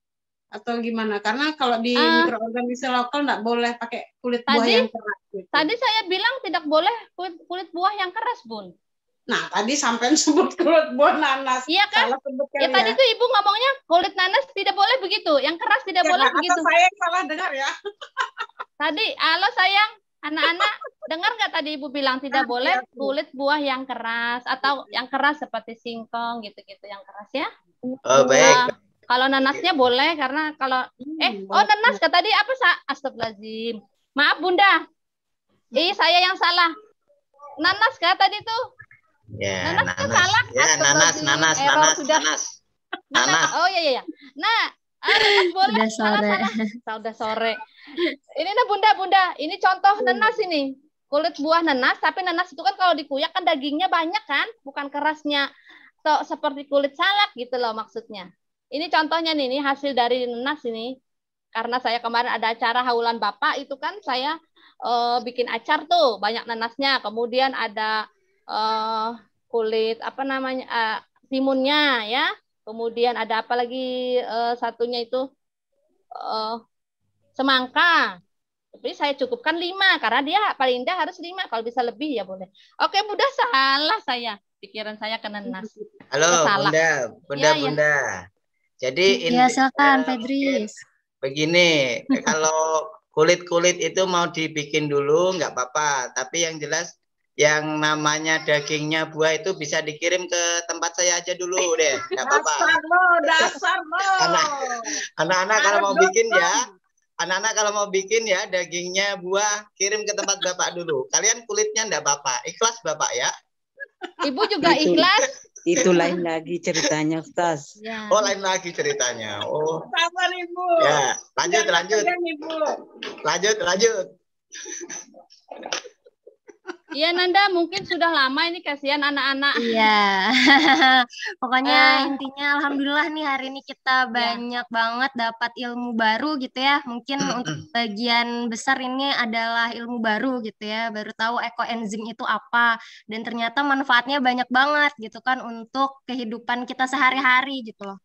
gimana? Karena kalau di mikroorganisme lokal nggak boleh pakai kulit buah yang keras. Gitu. Tadi saya bilang tidak boleh kulit buah yang keras, Bun. Nah, tadi sampai sebut kulit buah nanas. Iya kan? Ya, tadi tuh Ibu ngomongnya kulit nanas tidak boleh begitu, yang keras tidak boleh begitu. Atau saya yang salah dengar ya? Tadi, halo sayang, anak-anak, dengar nggak tadi Ibu bilang tidak boleh kulit buah yang keras atau yang keras seperti singkong gitu-gitu yang keras ya? Oh baik. Kalau nanasnya boleh karena kalau nanas kata tadi apa Astagfirullahaladzim. Maaf Bunda. Saya yang salah. Nanas kata tadi tuh. Ya, nanas. Salah. Ya, nanas. Oh iya. Nah, nanas boleh. Sudah sore. Ini nah Bunda, ini contoh nanas ini. Kulit buah nanas, tapi nanas itu kan kalau dikuyak kan dagingnya banyak kan, bukan kerasnya seperti kulit salak gitu loh maksudnya. Ini contohnya nih, ini hasil dari nanas ini. Karena saya kemarin ada acara haulan Bapak itu kan saya bikin acar tuh, banyak nanasnya. Kemudian ada kulit timunnya ya, kemudian ada apa lagi satunya itu semangka, tapi saya cukupkan 5 karena dia paling indah harus 5, kalau bisa lebih ya boleh. Oke Bunda, salah saya, pikiran saya ke nanas. Halo Bunda. Jadi silakan Pedris. Begini, kalau kulit itu mau dibikin dulu nggak apa-apa, tapi yang jelas yang namanya dagingnya buah itu bisa dikirim ke tempat saya aja dulu deh, nggak apa-apa. Dasar lo. Anak-anak kalau mau bikin ya dagingnya buah kirim ke tempat Bapak dulu. Kalian kulitnya nggak apa-apa, ikhlas Bapak ya. Ibu juga ikhlas. Itu lain lagi ceritanya, Ustaz. Ya. Oh, lain lagi ceritanya. Oh. Sabar Ibu. Ya, lanjut. Lanjut. Iya Nanda, mungkin sudah lama ini, kasihan anak-anak. Iya. Pokoknya intinya alhamdulillah nih hari ini kita banyak banget dapat ilmu baru gitu ya. Mungkin untuk bagian besar ini adalah ilmu baru gitu ya. Baru tahu ekoenzim itu apa dan ternyata manfaatnya banyak banget gitu kan untuk kehidupan kita sehari-hari gitu loh.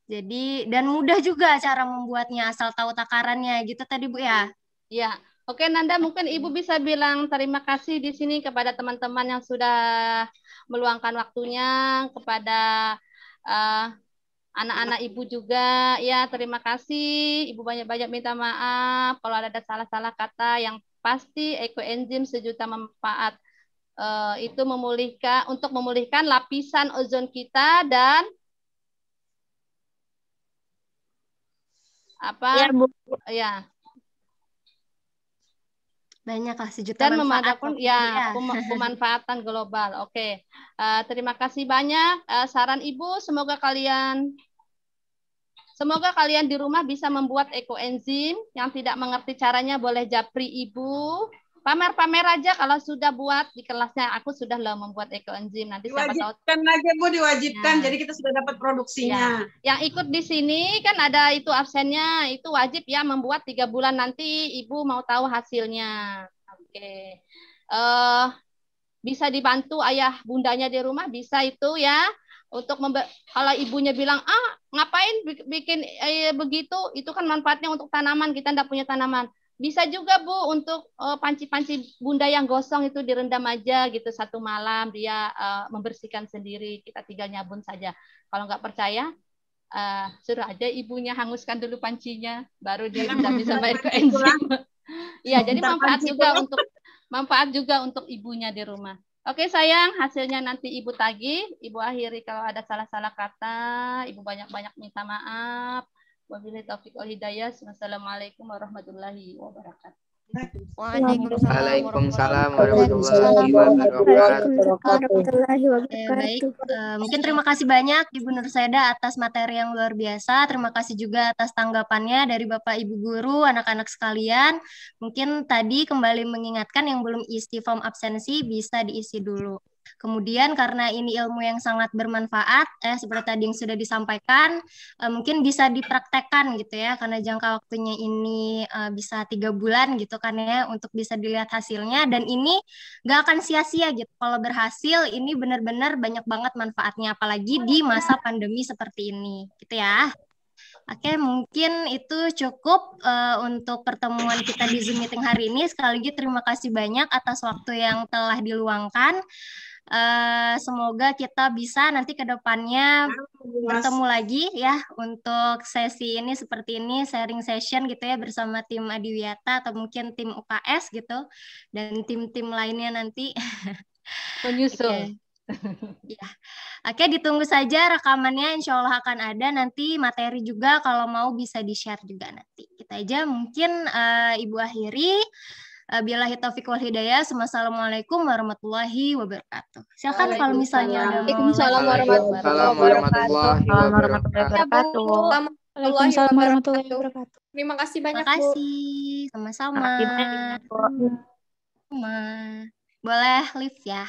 Jadi dan mudah juga cara membuatnya asal tahu takarannya gitu tadi Bu ya. Iya. Oke Nanda, mungkin Ibu bisa bilang terima kasih di sini kepada teman-teman yang sudah meluangkan waktunya, kepada anak-anak Ibu juga. Ya, terima kasih. Ibu banyak-banyak minta maaf kalau ada salah-salah kata. Yang pasti ekoenzim sejuta manfaat itu untuk memulihkan lapisan ozon kita dan Ya, Bu. Ya. Banyak lah sejuta Dan manfaat pemanfaatan global. Oke. Terima kasih banyak saran Ibu. Semoga kalian di rumah bisa membuat ekoenzim. Yang tidak mengerti caranya boleh japri Ibu. Pamer-pamer aja kalau sudah buat di kelasnya. Aku sudah membuat ekoenzim. Nanti siapa tahu. Diwajibkan aja Bu, diwajibkan. Jadi kita sudah dapat produksinya. Ya. Yang ikut di sini kan ada itu absennya. Itu wajib ya membuat 3 bulan nanti Ibu mau tahu hasilnya. Oke. Bisa dibantu ayah bundanya di rumah, bisa itu ya. Untuk kalau ibunya bilang, ngapain bikin begitu, itu kan manfaatnya untuk tanaman, kita tidak punya tanaman. Bisa juga Bu untuk panci-panci bunda yang gosong itu direndam aja gitu 1 malam, dia membersihkan sendiri, kita tinggal nyabun saja. Kalau nggak percaya, suruh aja ibunya hanguskan dulu pancinya, baru direndam sama ekoenzim. Iya, jadi manfaat juga untuk ibunya di rumah. Oke sayang, hasilnya nanti Ibu tagih, Ibu akhiri kalau ada salah-salah kata, Ibu banyak-banyak minta maaf. Wabillahi taufiq wal hidayah. Wassalamualaikum warahmatullahi wabarakatuh. Waalaikumsalam warahmatullahi wabarakatuh. Baik, mungkin terima kasih banyak Ibu Nurseda atas materi yang luar biasa. Terima kasih juga atas tanggapannya dari Bapak Ibu guru, anak-anak sekalian. Mungkin tadi kembali mengingatkan yang belum isi form absensi bisa diisi dulu. Kemudian karena ini ilmu yang sangat bermanfaat, seperti tadi yang sudah disampaikan, mungkin bisa dipraktekkan gitu ya, karena jangka waktunya ini bisa 3 bulan gitu kan ya, untuk bisa dilihat hasilnya, dan ini gak akan sia-sia gitu. Kalau berhasil, ini benar-benar banyak banget manfaatnya, apalagi di masa pandemi seperti ini, gitu ya. Oke, mungkin itu cukup untuk pertemuan kita di Zoom meeting hari ini. Sekali lagi terima kasih banyak atas waktu yang telah diluangkan. Semoga kita bisa nanti ke depannya bertemu lagi ya untuk sesi ini seperti ini, sharing session gitu ya bersama tim Adiwiyata atau mungkin tim UKS gitu dan tim-tim lainnya nanti menyusul. Ya. Oke, ditunggu saja rekamannya, insya Allah akan ada nanti materi juga kalau mau bisa di-share juga nanti. Kita aja mungkin Ibu akhiri. Billahi taufiq wal hidayah. Wassalamualaikum warahmatullahi wabarakatuh. Silakan kalau misalnya ada mau. Waalaikumsalam warahmatullahi wabarakatuh. Waalaikumsalam warahmatullahi wabarakatuh. Terima kasih banyak, Terima kasih. Sama-sama. Boleh live ya.